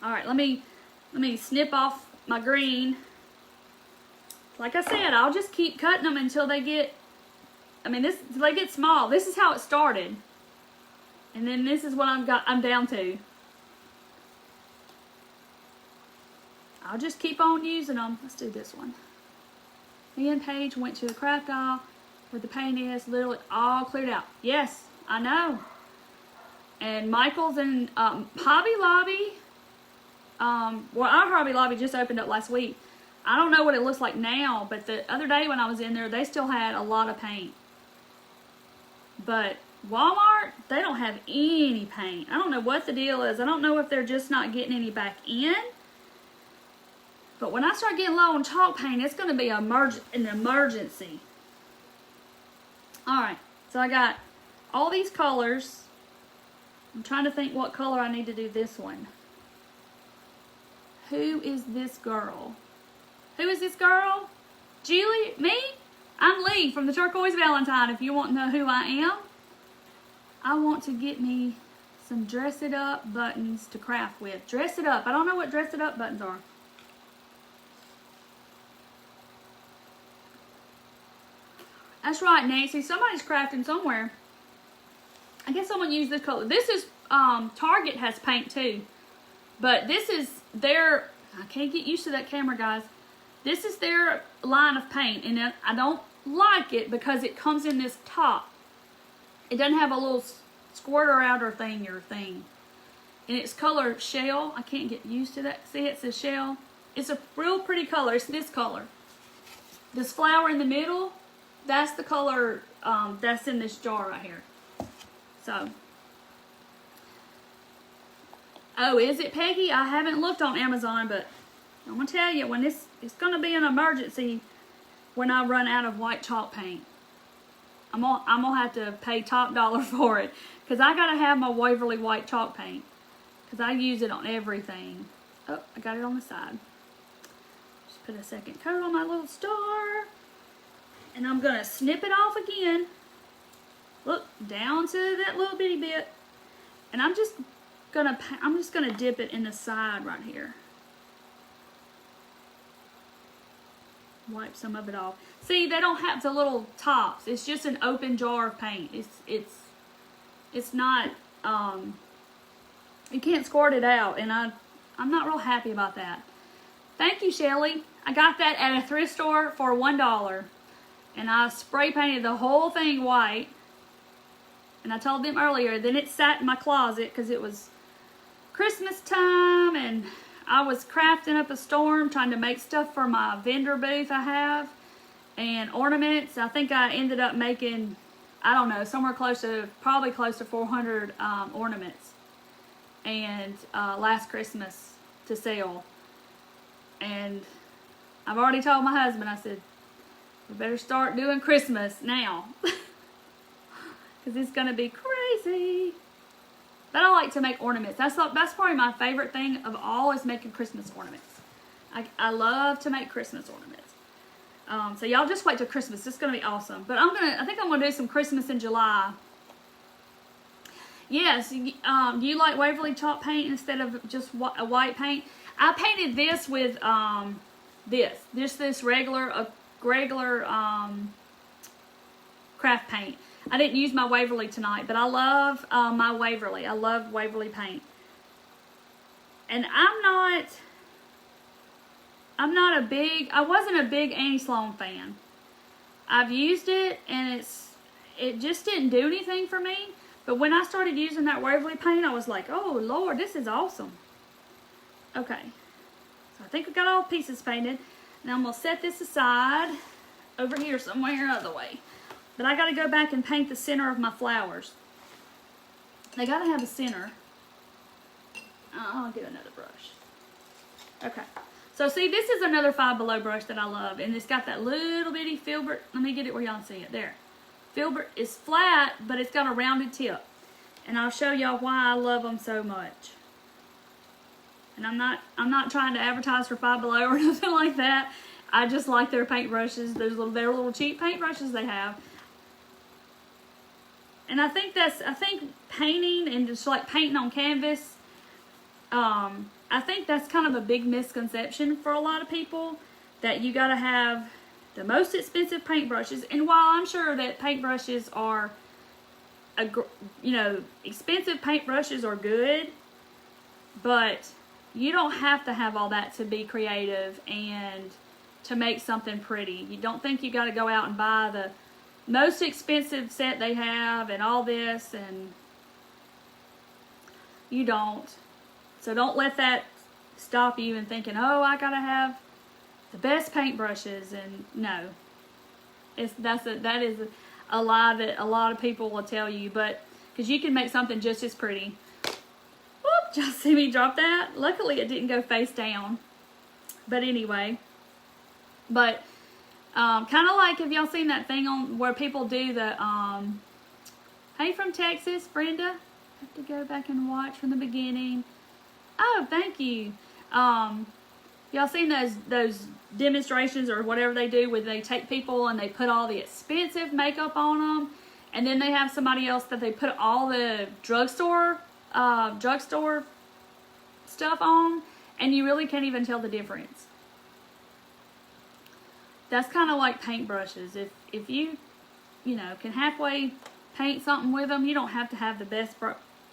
All right, let me snip off my green. Like I said, I'll just keep cutting them until they get, until they get small. This is how it started. And then this is what I'm down to. I'll just keep on using them. Let's do this one. Me and Paige went to the craft aisle where the paint is literally all cleared out. Yes, I know. And Michael's and Hobby Lobby. Well, our Hobby Lobby just opened up last week. I don't know what it looks like now, but the other day when I was in there, they still had a lot of paint. But Walmart, they don't have any paint. I don't know what the deal is. I don't know if they're just not getting any back in. But when I start getting low on chalk paint, it's going to be an emergency. Alright, so I got all these colors. I'm trying to think what color I need to do this one. Who is this girl? Who is this girl? Julie? Me? I'm Lee from the Turquoise Valentine, if you want to know who I am. I want to get me some Dress It Up buttons to craft with. Dress It Up. I don't know what Dress It Up buttons are. That's right, Nancy. Somebody's crafting somewhere. I guess someone used this color. This is, Target has paint too. But this is their, I can't get used to that camera, guys. This is their line of paint. And I don't like it because it comes in this top. It doesn't have a little squirter outer thing or thing. And it's color shell. I can't get used to that. See, it says shell. It's a real pretty color. It's this color. This flower in the middle, that's the color that's in this jar right here. So. Oh, is it, Peggy? I haven't looked on Amazon, but I'm going to tell you, when it's going to be an emergency when I run out of white chalk paint. I'm gonna have to pay top dollar for it, because I got to have my Waverly white chalk paint, because I use it on everything. Oh, I got it on the side. Just put a second coat on my little star, and I'm going to snip it off again. Look, down to that little bitty bit. And I'm just gonna dip it in the side right here. Wipe some of it off. See, they don't have the little tops. It's just an open jar of paint. It's not, you can't squirt it out, and I'm not real happy about that. Thank you, Shelly. I got that at a thrift store for $1, and I spray painted the whole thing white. And I told them earlier, then it sat in my closet because it was Christmas time, and I was crafting up a storm, trying to make stuff for my vendor booth I have, and ornaments. I think I ended up making, I don't know, somewhere probably close to 400 ornaments, and last Christmas to sell. And I've already told my husband, I said, we better start doing Christmas now. Because it's going to be crazy. But I like to make ornaments. That's probably my favorite thing of all, is making Christmas ornaments. I love to make Christmas ornaments. So y'all just wait till Christmas. It's going to be awesome. But I think I'm going to do some Christmas in July. Yes, do you like Waverly chalk paint instead of just a white paint? I painted this with this regular craft paint. I didn't use my Waverly tonight, but I love my Waverly. I love Waverly paint. And I wasn't a big Annie Sloan fan. I've used it, and it just didn't do anything for me. But when I started using that Waverly paint, I was like, oh Lord, this is awesome. Okay, so I think we got all the pieces painted. Now I'm going to set this aside over here somewhere out of the way. But I got to go back and paint the center of my flowers. They got to have a center. I'll get another brush. Okay. So see, this is another Five Below brush that I love. And it's got that little bitty filbert. Let me get it where y'all see it. There. Filbert is flat, but it's got a rounded tip. And I'll show y'all why I love them so much. And I'm not trying to advertise for Five Below or nothing like that. I just like their paintbrushes. Their little cheap paintbrushes they have. And I think painting and just like painting on canvas, I think that's kind of a big misconception for a lot of people, that you got to have the most expensive paintbrushes. And while I'm sure that paintbrushes are, expensive paintbrushes are good, but you don't have to have all that to be creative and to make something pretty. You don't think you got to go out and buy the most expensive set they have and all this, and you don't. So don't let that stop you in thinking, oh, I gotta have the best paintbrushes. And no, that is a lie that a lot of people will tell you, but because you can make something just as pretty. Whoop, y'all see me drop that? Luckily it didn't go face down. But anyway, but kind of like, have y'all seen that thing on where people do the hey, from Texas, Brenda? I have to go back and watch from the beginning. Oh, thank you. Y'all seen those demonstrations or whatever they do where they take people and they put all the expensive makeup on them, and then they have somebody else that they put all the drugstore stuff on, and you really can't even tell the difference. That's kind of like paintbrushes. If you can halfway paint something with them, you don't have to have the best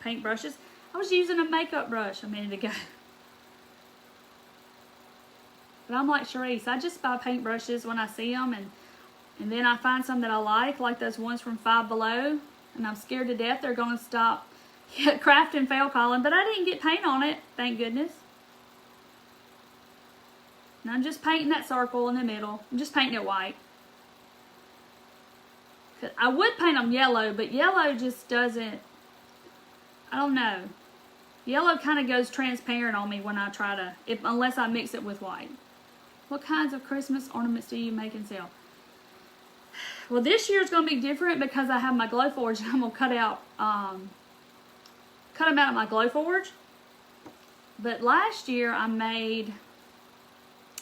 paintbrushes. I was using a makeup brush a minute ago. But I'm like Sharice, I just buy paintbrushes when I see them, and then I find some that I like those ones from Five Below, and I'm scared to death they're going to stop craft and fail calling, but I didn't get paint on it, thank goodness. And I'm just painting that circle in the middle. I'm just painting it white. I would paint them yellow, but yellow just doesn't, I don't know. Yellow kind of goes transparent on me when I try to, unless I mix it with white. What kinds of Christmas ornaments do you make and sell? Well, this year's going to be different because I have my Glowforge, and I'm going to cut them out of my Glowforge. But last year I made,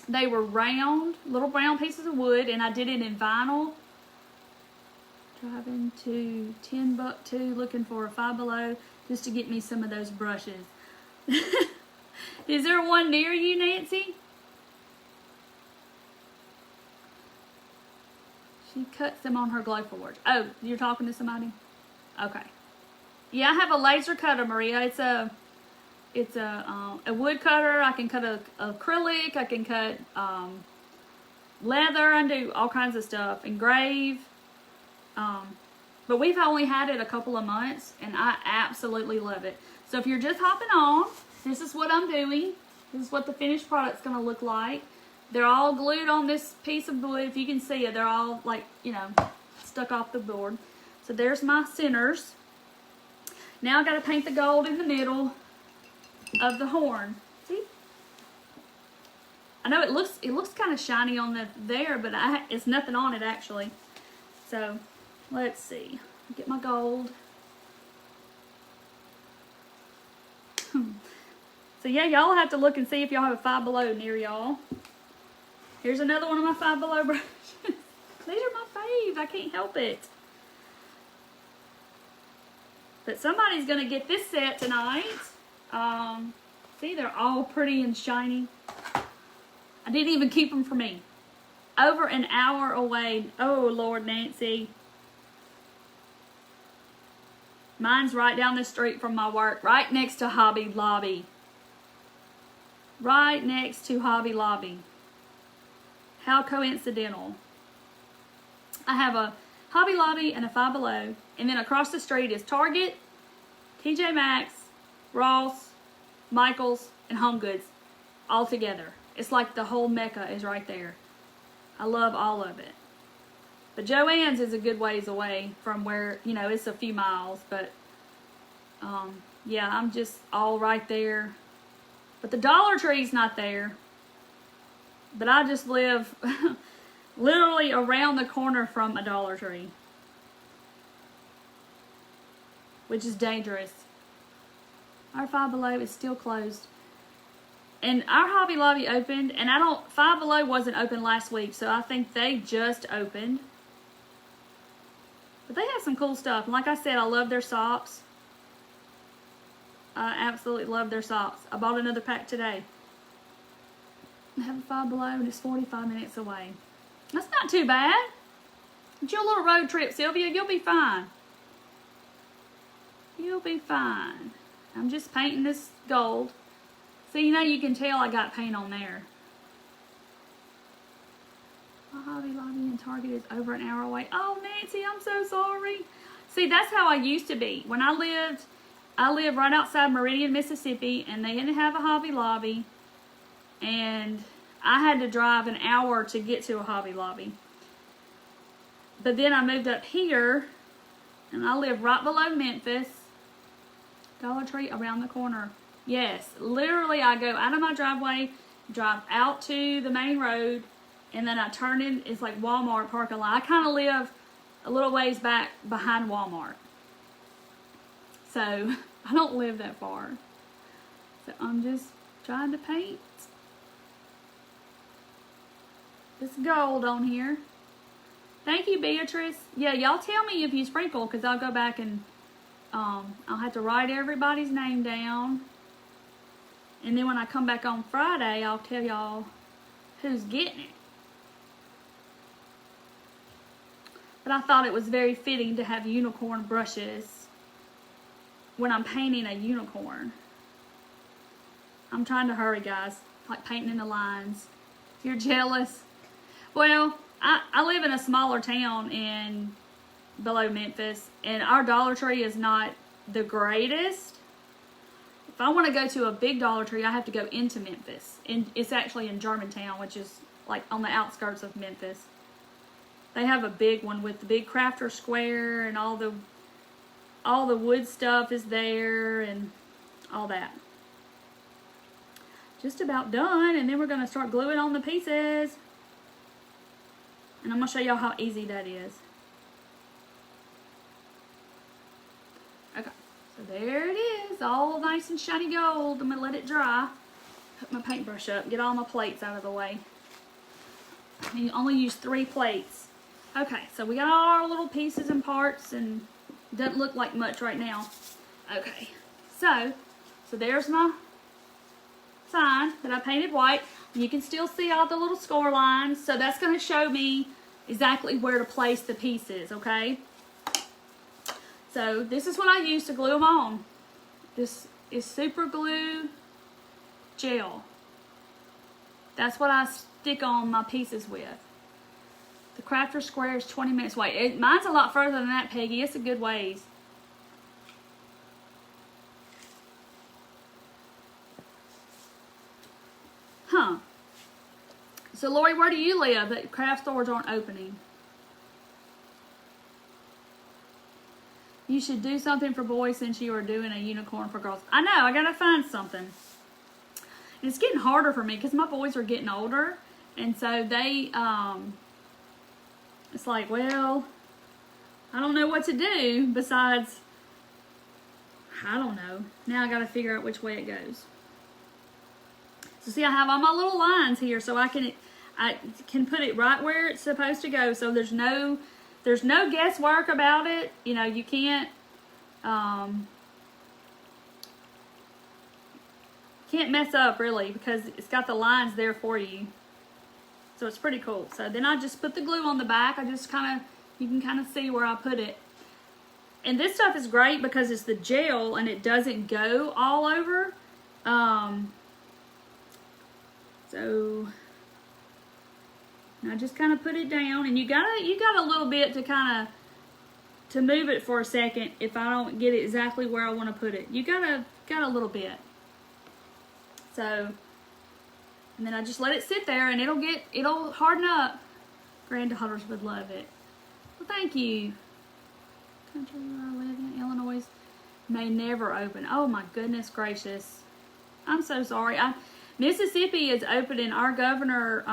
they were round, little brown pieces of wood, and I did it in vinyl. Driving to Timbuktu looking for a Five Below just to get me some of those brushes. Is there one near you, Nancy? She cuts them on her Glowforge. Oh, you're talking to somebody? Okay. Yeah, I have a laser cutter, Maria. It's a wood cutter. I can cut acrylic. I can cut leather. I do all kinds of stuff. Engrave. But we've only had it a couple of months, and I absolutely love it. So if you're just hopping on, this is what I'm doing. This is what the finished product's going to look like. They're all glued on this piece of wood. If you can see it, they're all like, stuck off the board. So there's my centers. Now I got to paint the gold in the middle of the horn. See? I know it looks kind of shiny on there, but it's nothing on it actually. So let's see. Get my gold. So yeah, y'all have to look and see if y'all have a Five Below near y'all. Here's another one of my Five Below brushes. These are my faves. I can't help it. But somebody's going to get this set tonight. See, they're all pretty and shiny. I didn't even keep them for me. Over an hour away. Oh, Lord, Nancy. Mine's right down the street from my work. Right next to Hobby Lobby. Right next to Hobby Lobby. How coincidental. I have a Hobby Lobby and a Five Below. And then across the street is Target, TJ Maxx, Ross, Michael's, and Home Goods. All together. It's like the whole Mecca is right there. I love all of it. But Joann's is a good ways away from where, it's a few miles. But, yeah, I'm just all right there. But the Dollar Tree's not there. But I just live literally around the corner from a Dollar Tree. Which is dangerous. Our Five Below is still closed. And our Hobby Lobby opened, and Five Below wasn't open last week, so I think they just opened. But they have some cool stuff. And like I said, I love their socks. I absolutely love their socks. I bought another pack today. I have a Five Below, and it's 45 minutes away. That's not too bad. It's your little road trip, Sylvia. You'll be fine. You'll be fine. I'm just painting this gold. So, you can tell I got paint on there. Hobby Lobby and Target is over an hour away. Oh, Nancy, I'm so sorry. See, that's how I used to be. When I lived right outside Meridian, Mississippi, and they didn't have a Hobby Lobby. And I had to drive an hour to get to a Hobby Lobby. But then I moved up here, and I live right below Memphis. Dollar Tree around the corner. Yes, literally I go out of my driveway, drive out to the main road, and then I turn in, it's like Walmart parking lot. I kind of live a little ways back behind Walmart. So, I don't live that far. So, I'm just trying to paint this gold on here. Thank you, Beatrice. Yeah, y'all tell me if you sprinkle, because I'll go back and I'll have to write everybody's name down. And then when I come back on Friday, I'll tell y'all who's getting it. But I thought it was very fitting to have unicorn brushes when I'm painting a unicorn. I'm trying to hurry, guys. Like painting in the lines. If you're jealous. Well, I live in a smaller town below Memphis, and our Dollar Tree is not the greatest. If I want to go to a big Dollar Tree, I have to go into Memphis. And it's actually in Germantown, which is like on the outskirts of Memphis. They have a big one with the big Crafter Square, and all the wood stuff is there and all that. Just about done, and then we're going to start gluing on the pieces. And I'm going to show y'all how easy that is. Okay, so there it is, all nice and shiny gold. I'm going to let it dry. Put my paintbrush up, get all my plates out of the way. You only use 3 plates. Okay, so we got all our little pieces and parts, and it doesn't look like much right now. Okay, so there's my sign that I painted white. You can still see all the little score lines, so that's going to show me exactly where to place the pieces, okay? So this is what I use to glue them on. This is super glue gel. That's what I stick on my pieces with. The Crafter Square is 20 minutes away. Mine's a lot further than that, Peggy. It's a good ways. Huh. So, Lori, where do you live that craft stores aren't opening? You should do something for boys since you are doing a unicorn for girls. I know, I gotta find something. And it's getting harder for me because my boys are getting older. And so they, it's like, well, I don't know what to do besides, I don't know. Now I gotta figure out which way it goes. So see, I have all my little lines here so I can put it right where it's supposed to go. So there's no guesswork about it. You know, you can't mess up really because it's got the lines there for you. So it's pretty cool. So then I just put the glue on the back. You can kind of see where I put it. And this stuff is great because it's the gel and it doesn't go all over. So I just kind of put it down, and you got a little bit to move it for a second if I don't get it exactly where I want to put it. You got a little bit. So, and then I just let it sit there, and it'll harden up. Granddaughters would love it. Well, thank you. Country where I live in Illinois may never open. Oh my goodness gracious. I'm so sorry. Mississippi is opening. Our governor,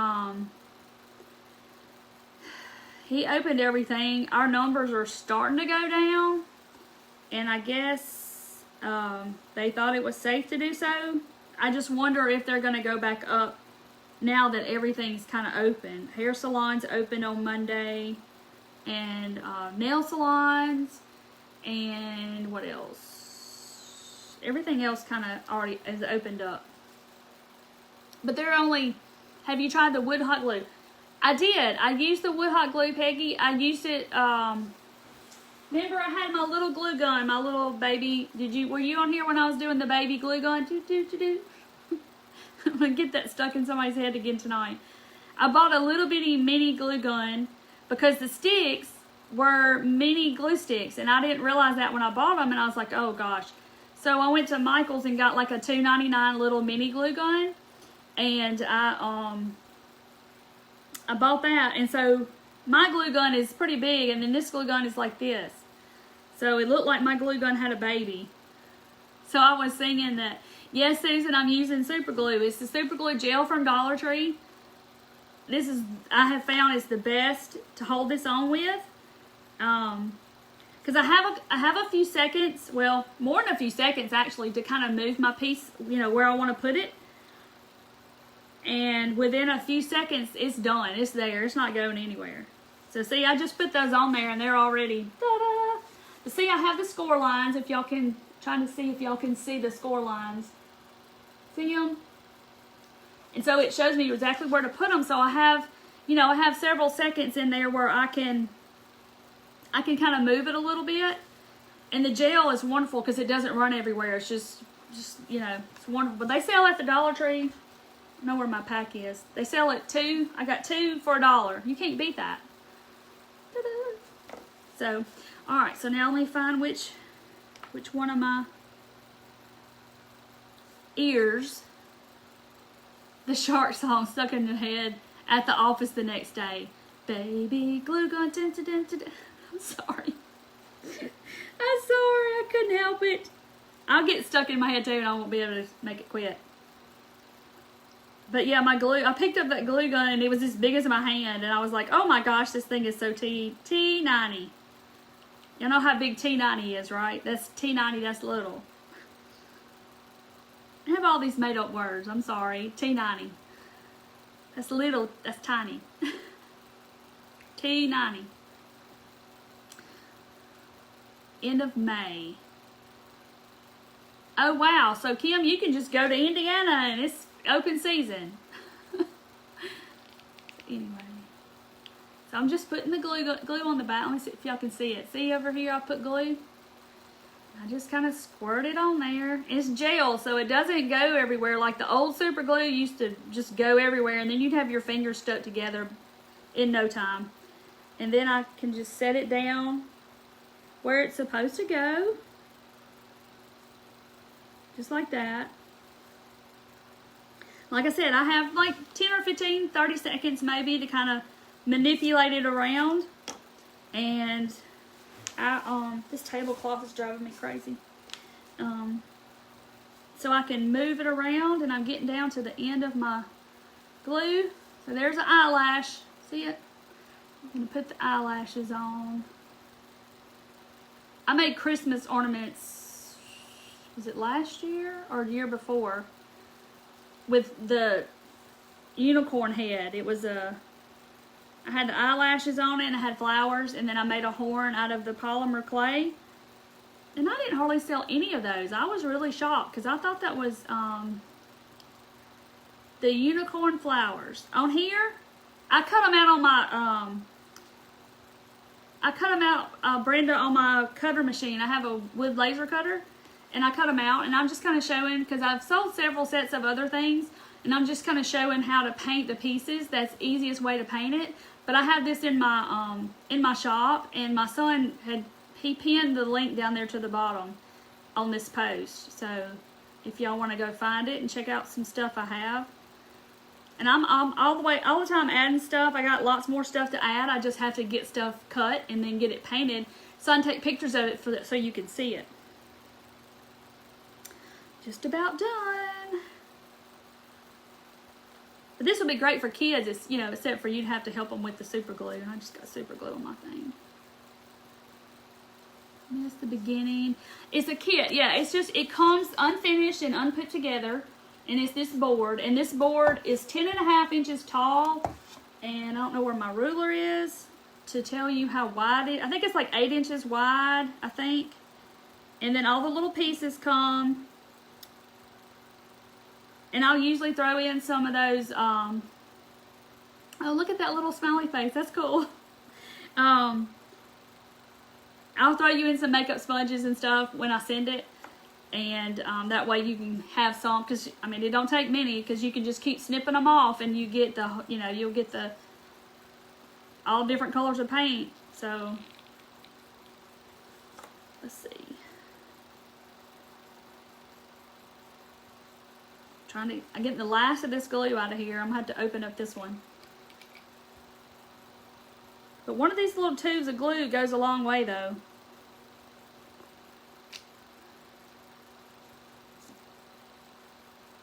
he opened everything. Our numbers are starting to go down. And I guess they thought it was safe to do so. I just wonder if they're going to go back up now that everything's kind of open. Hair salons open on Monday. And nail salons. And what else? Everything else kind of already has opened up. But they're only, have you tried the wood hot glue? I did. I used the wood hot glue, Peggy. I used it, remember I had my little glue gun, my little baby, were you on here when I was doing the baby glue gun? I'm going to get that stuck in somebody's head again tonight. I bought a little bitty mini glue gun because the sticks were mini glue sticks, and I didn't realize that when I bought them, and I was like, oh gosh. So I went to Michael's and got like a $2.99 little mini glue gun, and I bought that, and so my glue gun is pretty big, and then this glue gun is like this. So it looked like my glue gun had a baby. So I was singing that, yes, Susan, I'm using super glue. It's the super glue gel from Dollar Tree. This is, I have found, is the best to hold this on with. Because I have a few seconds, well, more than a few seconds actually, to kind of move my piece, you know, where I want to put it. And within a few seconds, it's done. It's there. It's not going anywhere. So see, I just put those on there and they're already, ta-da! But see, I have the score lines, if y'all can, trying to see if y'all can see the score lines. See them? And so it shows me exactly where to put them. So I have, you know, I have several seconds in there where I can kind of move it a little bit. And the gel is wonderful because it doesn't run everywhere. It's just, you know, it's wonderful. But they sell at the Dollar Tree. I know where my pack is. They sell it two. I got two for $1. You can't beat that. Ta-da. So, all right. So now let me find which one of my ears the shark song stuck in the head at the office the next day. Baby glue gun, dun, dun, dun, dun, dun. I'm sorry. I'm sorry. I couldn't help it. I'll get stuck in my head too, and I won't be able to make it quit. But yeah, my glue, I picked up that glue gun, and it was as big as my hand, and I was like, oh my gosh, this thing is so T90. You know how big T90 is, right? That's T90, that's little. I have all these made up words. I'm sorry. T90. That's little, that's tiny. T90. End of May. Oh wow. So Kim, you can just go to Indiana and it's open season. Anyway. So I'm just putting the glue on the back. Let me see if y'all can see it. See over here I put glue? I just kind of squirt it on there. It's gel, so it doesn't go everywhere like the old super glue used to just go everywhere, and then you'd have your fingers stuck together in no time. And then I can just set it down where it's supposed to go. Just like that. Like I said, I have like 10 or 15, 30 seconds maybe to kind of manipulate it around. And this tablecloth is driving me crazy. So I can move it around, and I'm getting down to the end of my glue. So there's an eyelash. See it? I'm going to put the eyelashes on. I made Christmas ornaments, was it last year or the year before? With the unicorn head. It was I had the eyelashes on it, and I had flowers, and then I made a horn out of the polymer clay. And I didn't hardly sell any of those. I was really shocked because I thought that was the unicorn flowers. On here, I cut them out on my Brenda, on my cutter machine. I have a wood laser cutter, and I cut them out, and I'm just kind of showing, because I've sold several sets of other things, and I'm just kind of showing how to paint the pieces. That's the easiest way to paint it. But I have this in my shop, and my son he pinned the link down there to the bottom on this post. So if y'all want to go find it and check out some stuff I have. And I'm all the time adding stuff. I got lots more stuff to add. I just have to get stuff cut and then get it painted, so I can take pictures of it so you can see it. Just about done. But this will be great for kids, it's, you know, except for you'd have to help them with the super glue. And I just got super glue on my thing. And that's the beginning. It's a kit. Yeah, it's just, it comes unfinished and unput together. And it's this board. And this board is 10.5 inches tall. And I don't know where my ruler is to tell you how wide it is. I think it's like 8 inches wide, I think. And then all the little pieces come. And I'll usually throw in some of those, oh, look at that little smiley face. That's cool. I'll throw you in some makeup sponges and stuff when I send it. And that way you can have some, because I mean it don't take many, because you can just keep snipping them off and you get the, you know, you'll get the all different colors of paint. So let's see. I'm getting the last of this glue out of here. I'm gonna have to open up this one. But one of these little tubes of glue goes a long way though.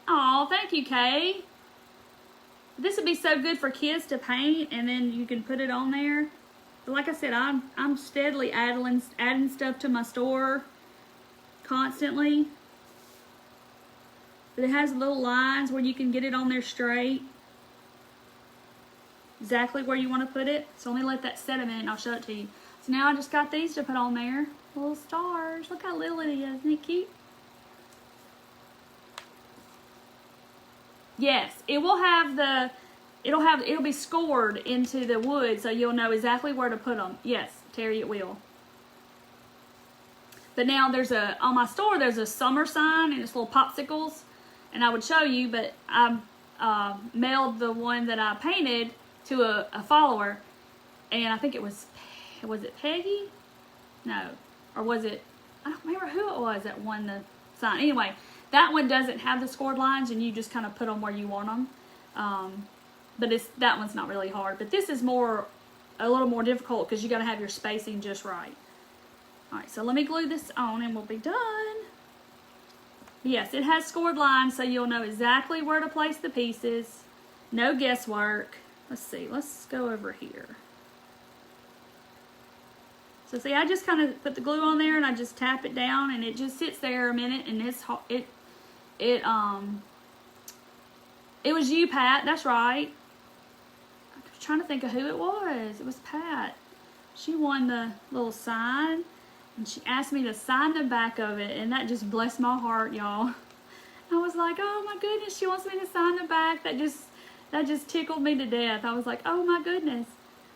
Oh, thank you, Kay. This would be so good for kids to paint, and then you can put it on there. But like I said, I'm steadily adding stuff to my store constantly. But it has little lines where you can get it on there straight. Exactly where you want to put it. So let me let that set a minute and I'll show it to you. So now I just got these to put on there. Little stars. Look how little it is. Isn't it cute? Yes, it will have the, it'll be scored into the wood so you'll know exactly where to put them. Yes, Terry, it will. But now on my store, there's a summer sign and it's little popsicles. And I would show you, but I mailed the one that I painted to a follower. And I think was it Peggy? No. Or was it, I don't remember who it was that won the sign. Anyway, that one doesn't have the scored lines and you just kind of put them where you want them. But that one's not really hard. But this is a little more difficult because you got to have your spacing just right. Alright, so let me glue this on and we'll be done. Yes, it has scored lines so you'll know exactly where to place the pieces. No guesswork. Let's see, let's go over here. So see, I just kind of put the glue on there and I just tap it down and it just sits there a minute and it was you, Pat, that's right. I was trying to think of who it was. It was Pat. She won the little sign and she asked me to sign the back of it and that just blessed my heart, y'all. I was like, oh my goodness, she wants me to sign the back. That just tickled me to death. I was like, oh my goodness.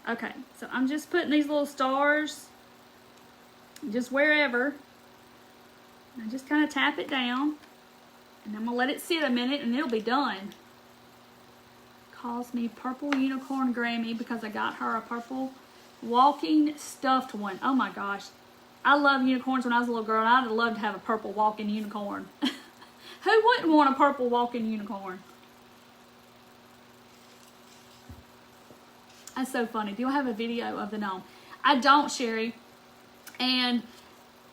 Okay, so I'm just putting these little stars just wherever. I just kind of tap it down and I'm gonna let it sit a minute and it'll be done. Calls me Purple Unicorn Grammy because I got her a purple walking stuffed one. Oh my gosh. I love unicorns when I was a little girl and I'd love to have a purple walking unicorn. Who wouldn't want a purple walking unicorn? That's so funny. Do I have a video of the gnome? I don't, Sherry. And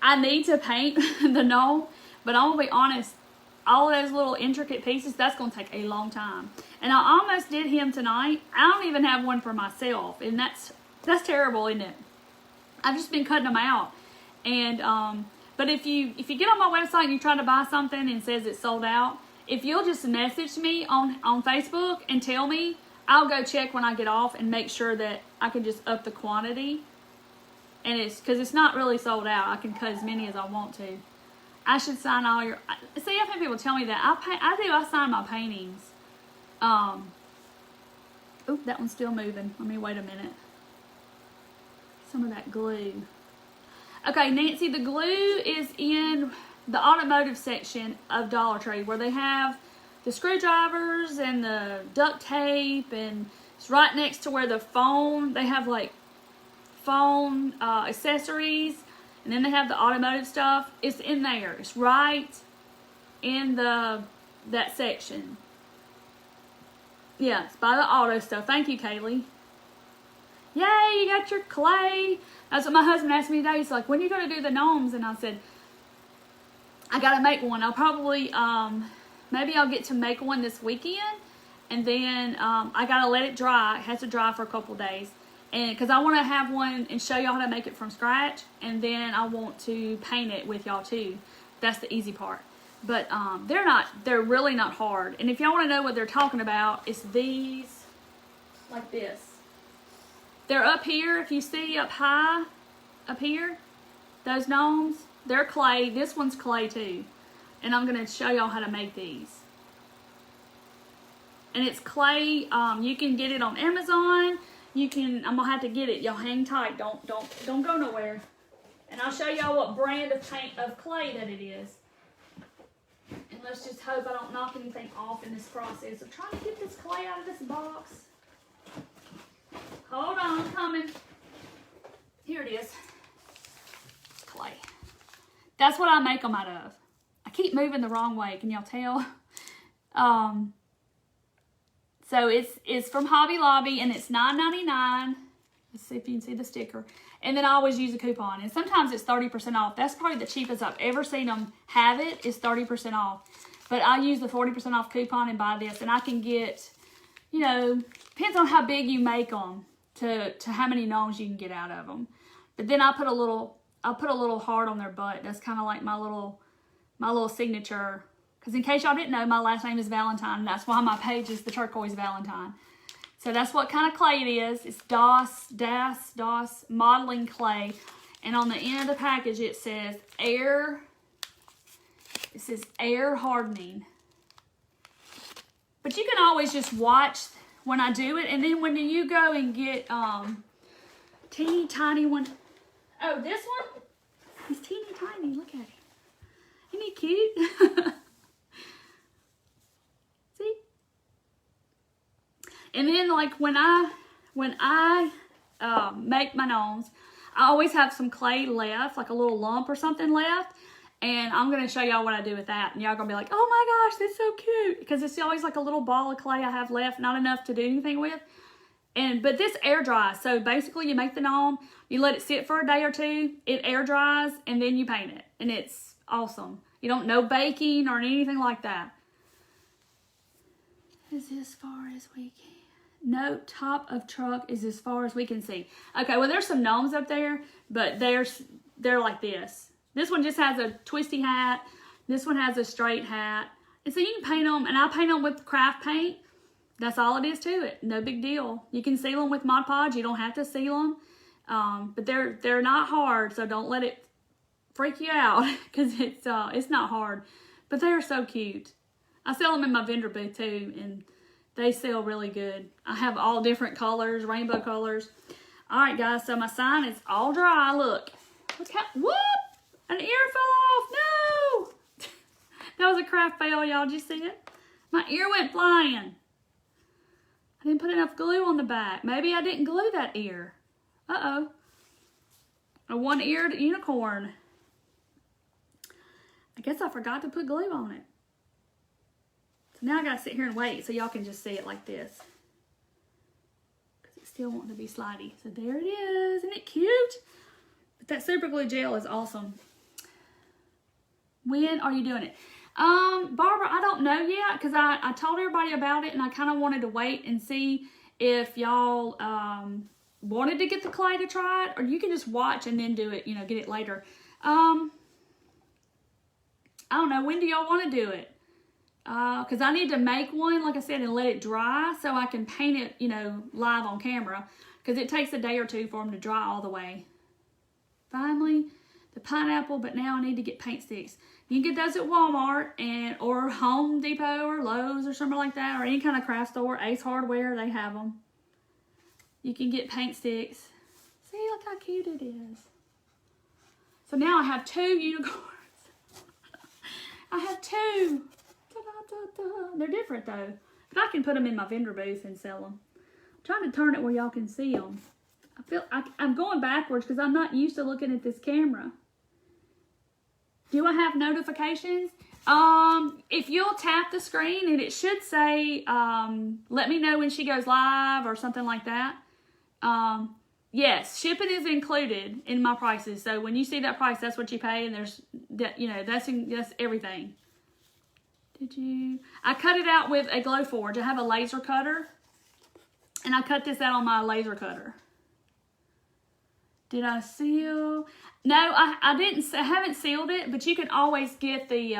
I need to paint the gnome, but I'm gonna be honest, all of those little intricate pieces, that's gonna take a long time. And I almost did him tonight. I don't even have one for myself, and that's terrible, isn't it? I've just been cutting them out. And but if you get on my website and you try to buy something and it says it's sold out, if you'll just message me on Facebook and tell me, I'll go check when I get off and make sure that I can just up the quantity. And because it's not really sold out. I can cut as many as I want to. I should sign all your... See, I've had people tell me that. I sign my paintings. Oop, that one's still moving. Let me wait a minute. Some of that glue. Okay, Nancy, the glue is in the automotive section of Dollar Tree where they have the screwdrivers and the duct tape, and it's right next to where the phone, they have like phone accessories, and then they have the automotive stuff. It's in there. It's right in that section. Yeah, it's by the auto stuff. Thank you, Kaylee. Yay, you got your clay. That's what my husband asked me today. He's like, when are you going to do the gnomes? And I said, I got to make one. I'll probably, maybe I'll get to make one this weekend. And then I got to let it dry. It has to dry for a couple days. And because I want to have one and show y'all how to make it from scratch. And then I want to paint it with y'all too. That's the easy part. But they're really not hard. And if y'all want to know what they're talking about, it's these, like this. They're up here, if you see up high, up here, those gnomes, they're clay. This one's clay too. And I'm going to show y'all how to make these. And it's clay. You can get it on Amazon. I'm going to have to get it. Y'all hang tight. Don't go nowhere. And I'll show y'all what brand of clay that it is. let's just hope I don't knock anything off in this process of trying to get this clay out of this box. Hold on, I'm coming. Here it is. It's clay. That's what I make them out of. I keep moving the wrong way. Can y'all tell? So it's from Hobby Lobby, and it's $9.99. Let's see if you can see the sticker. And then I always use a coupon. And sometimes it's 30% off. That's probably the cheapest I've ever seen them have it, is 30% off. But I use the 40% off coupon and buy this. And I can get, you know, depends on how big you make them to how many gnomes you can get out of them. But then I put a little heart on their butt. That's kind of like my little signature. Because in case y'all didn't know, my last name is Valentine. And that's why my page is the Turquoise Valentine. So that's what kind of clay it is. It's DOS modeling clay. And on the end of the package, it says air hardening. But you can always just watch when I do it. And then when you go and get teeny tiny one. Oh, this one? He's teeny tiny. Look at him. Isn't he cute? See? And then like when I make my gnomes, I always have some clay left, like a little lump or something left. And I'm going to show y'all what I do with that. And y'all going to be like, oh my gosh, that's so cute. Because it's always like a little ball of clay I have left, not enough to do anything with. But this air dries. So basically you make the gnome, you let it sit for a day or two, it air dries, and then you paint it. And it's awesome. You don't know baking or anything like that. Is as far as we can. No, top of truck is as far as we can see. Okay, well there's some gnomes up there, but they're like this. This one just has a twisty hat. This one has a straight hat. And so you can paint them, and I paint them with craft paint. That's all it is to it. No big deal. You can seal them with Mod Podge. You don't have to seal them. But they're not hard, so don't let it freak you out because it's not hard. But they are so cute. I sell them in my vendor booth too, and they sell really good. I have all different colors, rainbow colors. All right, guys, so my sign is all dry. Look how, whoop! An ear fell off. No! That was a craft fail, y'all. Did you see it? My ear went flying. I didn't put enough glue on the back. Maybe I didn't glue that ear. Uh-oh. A one-eared unicorn. I guess I forgot to put glue on it. So now I gotta sit here and wait so y'all can just see it like this. Because it's still wanting to be slidey. So there it is. Isn't it cute? But that super glue gel is awesome. When are you doing it? Barbara, I don't know yet because I told everybody about it and I kind of wanted to wait and see if y'all wanted to get the clay to try it, or you can just watch and then do it, you know, get it later. I don't know. When do y'all want to do it? Because I need to make one, like I said, and let it dry so I can paint it, you know, live on camera because it takes a day or two for them to dry all the way. Finally, the pineapple, but now I need to get paint sticks. You can get those at Walmart or Home Depot or Lowe's or something like that, or any kind of craft store. Ace Hardware, they have them. You can get paint sticks. See, look how cute it is. So now I have 2 unicorns. I have 2. Ta-da-da-da. They're different though. But I can put them in my vendor booth and sell them. I'm trying to turn it where y'all can see them. I'm going backwards because I'm not used to looking at this camera. Do I have notifications? If you'll tap the screen and it should say, let me know when she goes live or something like that. Yes, shipping is included in my prices. So when you see that price, that's what you pay, and there's that, you know, that's everything. I cut it out with a Glowforge. I have a laser cutter, and I cut this out on my laser cutter. Did I seal? No, I didn't. I haven't sealed it, but you can always get the.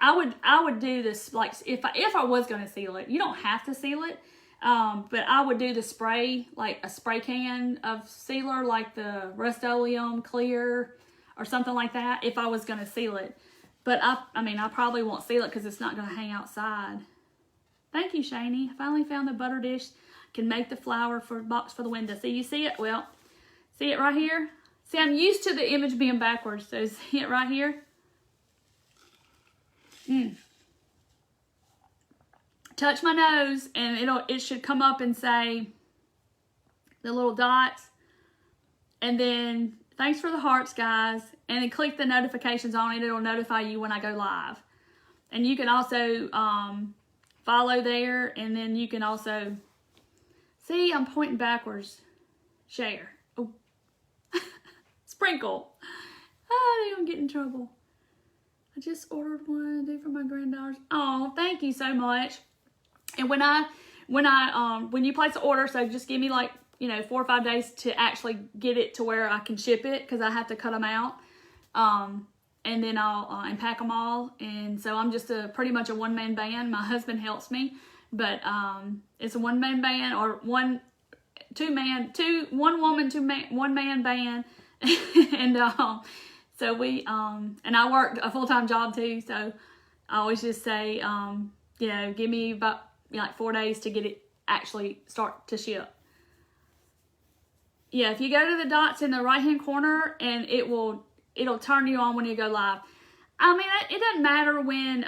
I would do this like if I was going to seal it. You don't have to seal it, but I would do the spray, like a spray can of sealer, like the Rust-Oleum Clear or something like that. If I was going to seal it, but I mean I probably won't seal it because it's not going to hang outside. Thank you, Shani. I finally found the butter dish. Can make the flower for box for the window. See, you see it? Well, see it right here? See, I'm used to the image being backwards, so see it right here? Touch my nose, and it should come up and say the little dots, and then thanks for the hearts, guys, and then click the notifications on it. It'll notify you when I go live. And you can also follow there, and then you can also see I'm pointing backwards. Share. Oh. Sprinkle. Oh, they're gonna get in trouble. I just ordered one to do for my granddaughters. Oh, thank you so much. And when you place an order, so just give me like, 4 or 5 days to actually get it to where I can ship it, because I have to cut them out. And then I'll unpack them all. And so I'm just pretty much a one-man band. My husband helps me, but it's a one-man band, or one woman, one man band. And so we and I worked a full-time job too. So I always just say, give me about 4 days to get it actually start to ship. Yeah, if you go to the dots in the right-hand corner, and it'll turn you on when you go live. I mean, it doesn't matter when,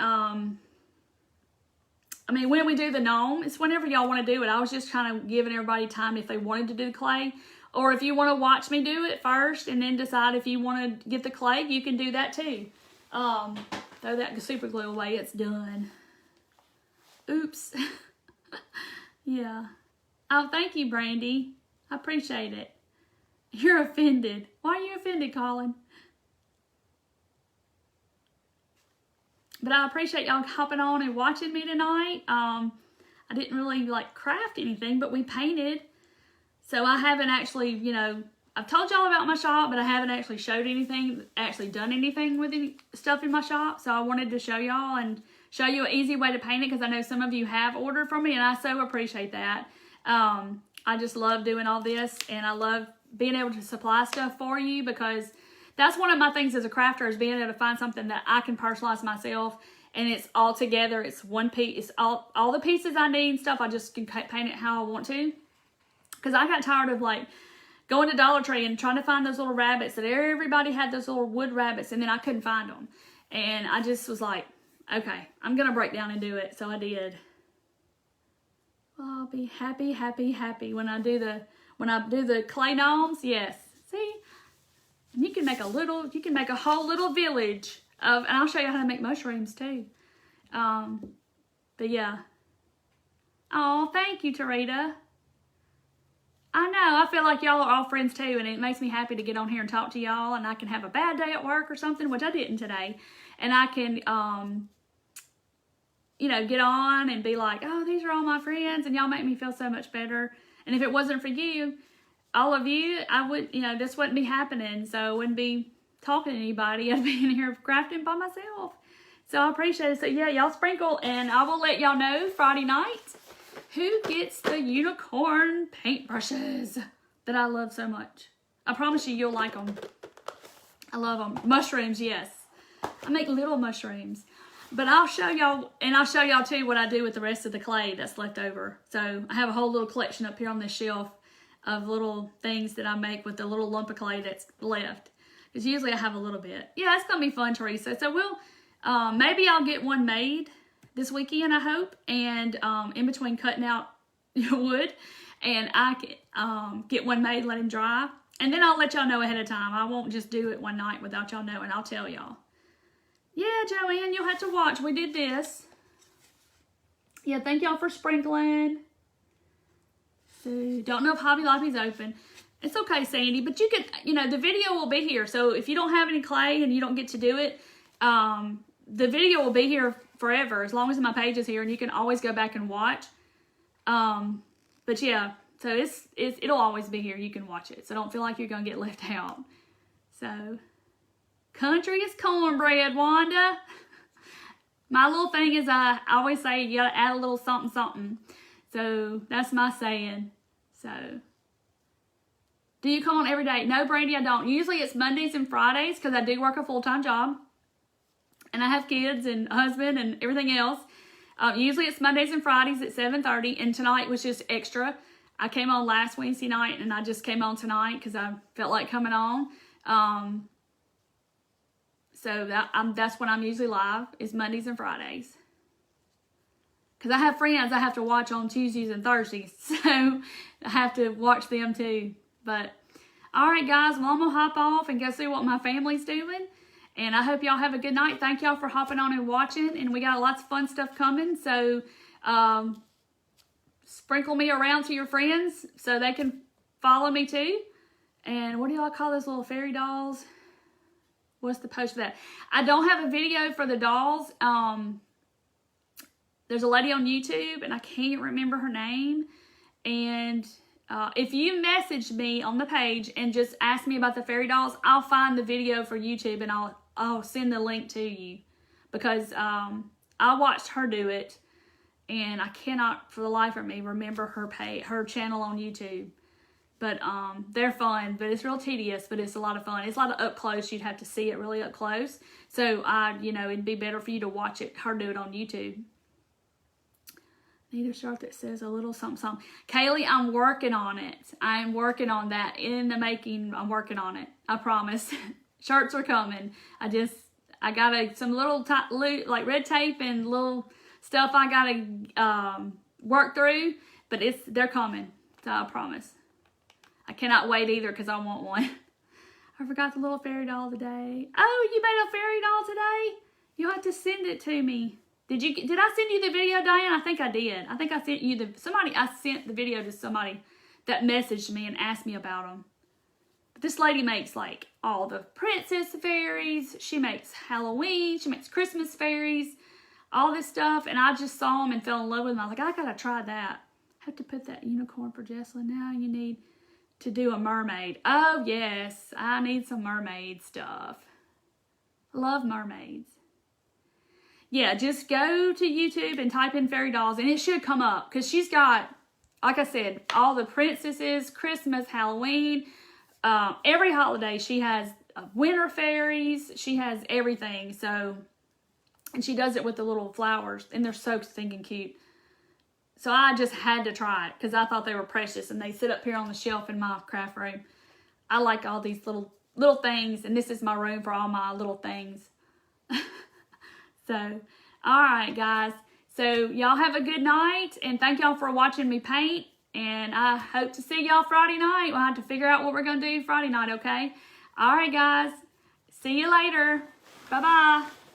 when we do the gnome. It's whenever y'all want to do it. I was just kind of giving everybody time if they wanted to do the clay. Or if you want to watch me do it first and then decide if you want to get the clay, you can do that too. Throw that super glue away. It's done. Oops. Yeah. Oh, thank you, Brandy. I appreciate it. You're offended. Why are you offended, Colin? But I appreciate y'all hopping on and watching me tonight. I didn't really craft anything, but we painted. So I haven't actually, I've told y'all about my shop, but I haven't actually showed anything, actually done anything with any stuff in my shop. So I wanted to show y'all and show you an easy way to paint it, because I know some of you have ordered from me, and I so appreciate that. I just love doing all this, and I love being able to supply stuff for you, because that's one of my things as a crafter, is being able to find something that I can personalize myself, and it's all together. It's one piece. It's all the pieces I need and stuff. I just can paint it how I want to, because I got tired of going to Dollar Tree and trying to find those little rabbits that everybody had, those little wood rabbits, and then I couldn't find them. And I just was like, okay, I'm going to break down and do it. So I did. Well, I'll be happy, happy, happy when I do the clay gnomes. Yes. See? And you can make a whole little village of, and I'll show you how to make mushrooms too. But yeah. Oh, thank you, Tarita. I know, I feel like y'all are all friends too, and it makes me happy to get on here and talk to y'all, and I can have a bad day at work or something, which I didn't today, and I can, get on and be like, oh, these are all my friends, and y'all make me feel so much better. And if it wasn't for you, all of you, I would, this wouldn't be happening, so I wouldn't be talking to anybody. I'd be in here crafting by myself. So I appreciate it. So yeah, y'all sprinkle, and I will let y'all know Friday night who gets the unicorn paintbrushes that I love so much. I promise you'll like them. I love them. Mushrooms, yes. I make little mushrooms. But I'll show y'all, and I'll show y'all too what I do with the rest of the clay that's left over. So I have a whole little collection up here on this shelf of little things that I make with the little lump of clay that's left. Because usually I have a little bit. Yeah, it's going to be fun, Teresa. So maybe I'll get one made this weekend, I hope, and in between cutting out wood, and I can get one made, let him dry, and then I'll let y'all know ahead of time. I won't just do it one night without y'all knowing. I'll tell y'all. Yeah, Joanne, you'll have to watch. We did this. Yeah, thank y'all for sprinkling. So, don't know if Hobby Lobby's open. It's okay, Sandy, but you could, the video will be here. So if you don't have any clay and you don't get to do it, the video will be here forever, as long as my page is here, and you can always go back and watch. But yeah, so it'll always be here. You can watch it, so don't feel like you're gonna get left out. So, country is cornbread, Wanda. My little thing is, I always say you gotta add a little something, something. So that's my saying. So, do you come on every day? No, Brandy, I don't. Usually it's Mondays and Fridays, because I do work a full-time job. And I have kids and a husband and everything else. Usually it's Mondays and Fridays at 7:30. And tonight was just extra. I came on last Wednesday night, and I just came on tonight because I felt like coming on. So that's when I'm usually live, is Mondays and Fridays. Because I have friends I have to watch on Tuesdays and Thursdays. So I have to watch them too. But, all right, guys. Well, I'm going to hop off and go see what my family's doing. And I hope y'all have a good night. Thank y'all for hopping on and watching. And we got lots of fun stuff coming. So, sprinkle me around to your friends so they can follow me too. And what do y'all call those little fairy dolls? What's the post for that? I don't have a video for the dolls. There's a lady on YouTube, and I can't remember her name. And if you message me on the page and just ask me about the fairy dolls, I'll find the video for YouTube, and I'll send the link to you. Because I watched her do it, and I cannot, for the life of me, remember her channel on YouTube. But they're fun, but it's real tedious, but it's a lot of fun. It's a lot of up close. You'd have to see it really up close. So, it'd be better for you to watch her do it on YouTube. Need a shirt that says a little something, something. Kaylee, I'm working on it. I'm working on that. In the making, I'm working on it. I promise. Shirts are coming. I got some little like red tape and little stuff I gotta work through, but they're coming. So I promise. I cannot wait either because I want one. I forgot the little fairy doll today. Oh, you made a fairy doll today? You'll have to send it to me. Did I send you the video, Diane? I think I did. I think I sent you I sent the video to somebody that messaged me and asked me about them. But this lady makes like all the princess fairies. She makes Halloween. She makes Christmas fairies. All this stuff. And I just saw them and fell in love with them. I was like, I gotta try that. I have to put that unicorn for Jessalyn. Now you need to do a mermaid. Oh, yes. I need some mermaid stuff. I love mermaids. Yeah, just go to YouTube and type in fairy dolls, and it should come up. Because she's got, like I said, all the princesses, Christmas, Halloween, every holiday. She has winter fairies. She has everything. So, and she does it with the little flowers, and they're so stinking cute. So I just had to try it because I thought they were precious, and they sit up here on the shelf in my craft room. I like all these little things, and this is my room for all my little things. So, all right, guys. So y'all have a good night, and thank y'all for watching me paint. And I hope to see y'all Friday night. We'll have to figure out what we're going to do Friday night, okay? All right, guys. See you later. Bye-bye.